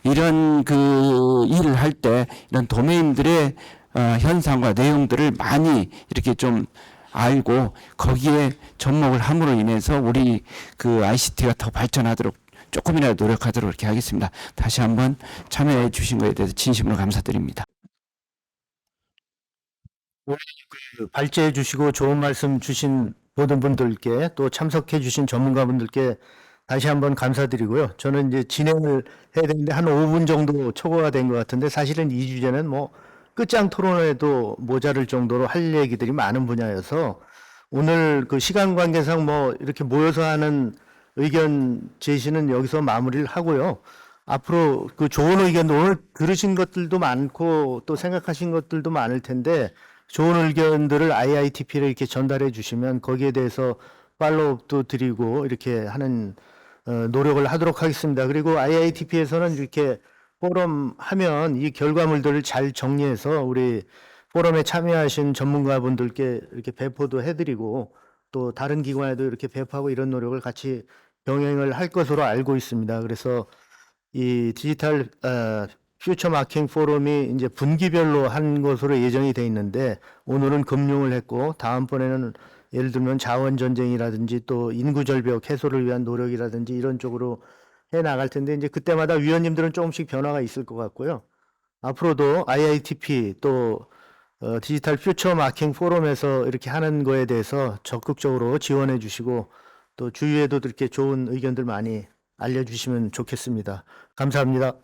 이런 그 일을 할 때 이런 도메인들의 현상과 내용들을 많이 이렇게 좀 알고 거기에 접목을 함으로 인해서 우리 그 ICT가 더 발전하도록 조금이라도 노력하도록 이렇게 하겠습니다. 다시 한번 참여해 주신 것에 대해서 진심으로 감사드립니다. 발제해 주시고 좋은 말씀 주신 모든 분들께 또 참석해 주신 전문가분들께 다시 한번 감사드리고요. 저는 이제 진행을 해야 되는데 한 5분 정도 초과가 된 것 같은데 사실은 이 주제는 뭐 끝장 토론에도 모자랄 정도로 할 얘기들이 많은 분야여서 오늘 그 시간 관계상 뭐 이렇게 모여서 하는 의견 제시는 여기서 마무리를 하고요. 앞으로 그 좋은 의견도 오늘 들으신 것들도 많고 또 생각하신 것들도 많을 텐데 좋은 의견들을 IITP를 이렇게 전달해 주시면 거기에 대해서 팔로우업도 드리고 이렇게 하는 노력을 하도록 하겠습니다. 그리고 IITP에서는 이렇게 포럼 하면 이 결과물들을 잘 정리해서 우리 포럼에 참여하신 전문가분들께 이렇게 배포도 해드리고 또 다른 기관에도 이렇게 배포하고 이런 노력을 같이 병행을 할 것으로 알고 있습니다. 그래서 이 디지털 퓨처 마킹 포럼이 이제 분기별로 한 것으로 예정이 돼 있는데 오늘은 금융을 했고 다음번에는 예를 들면 자원 전쟁이라든지 또 인구 절벽 해소를 위한 노력이라든지 이런 쪽으로 해 나갈 텐데 이제 그때마다 위원님들은 조금씩 변화가 있을 것 같고요. 앞으로도 IITP 또 디지털 퓨처 마킹 포럼에서 이렇게 하는 거에 대해서 적극적으로 지원해 주시고 또 주위에도 이렇게 좋은 의견들 많이 알려주시면 좋겠습니다. 감사합니다.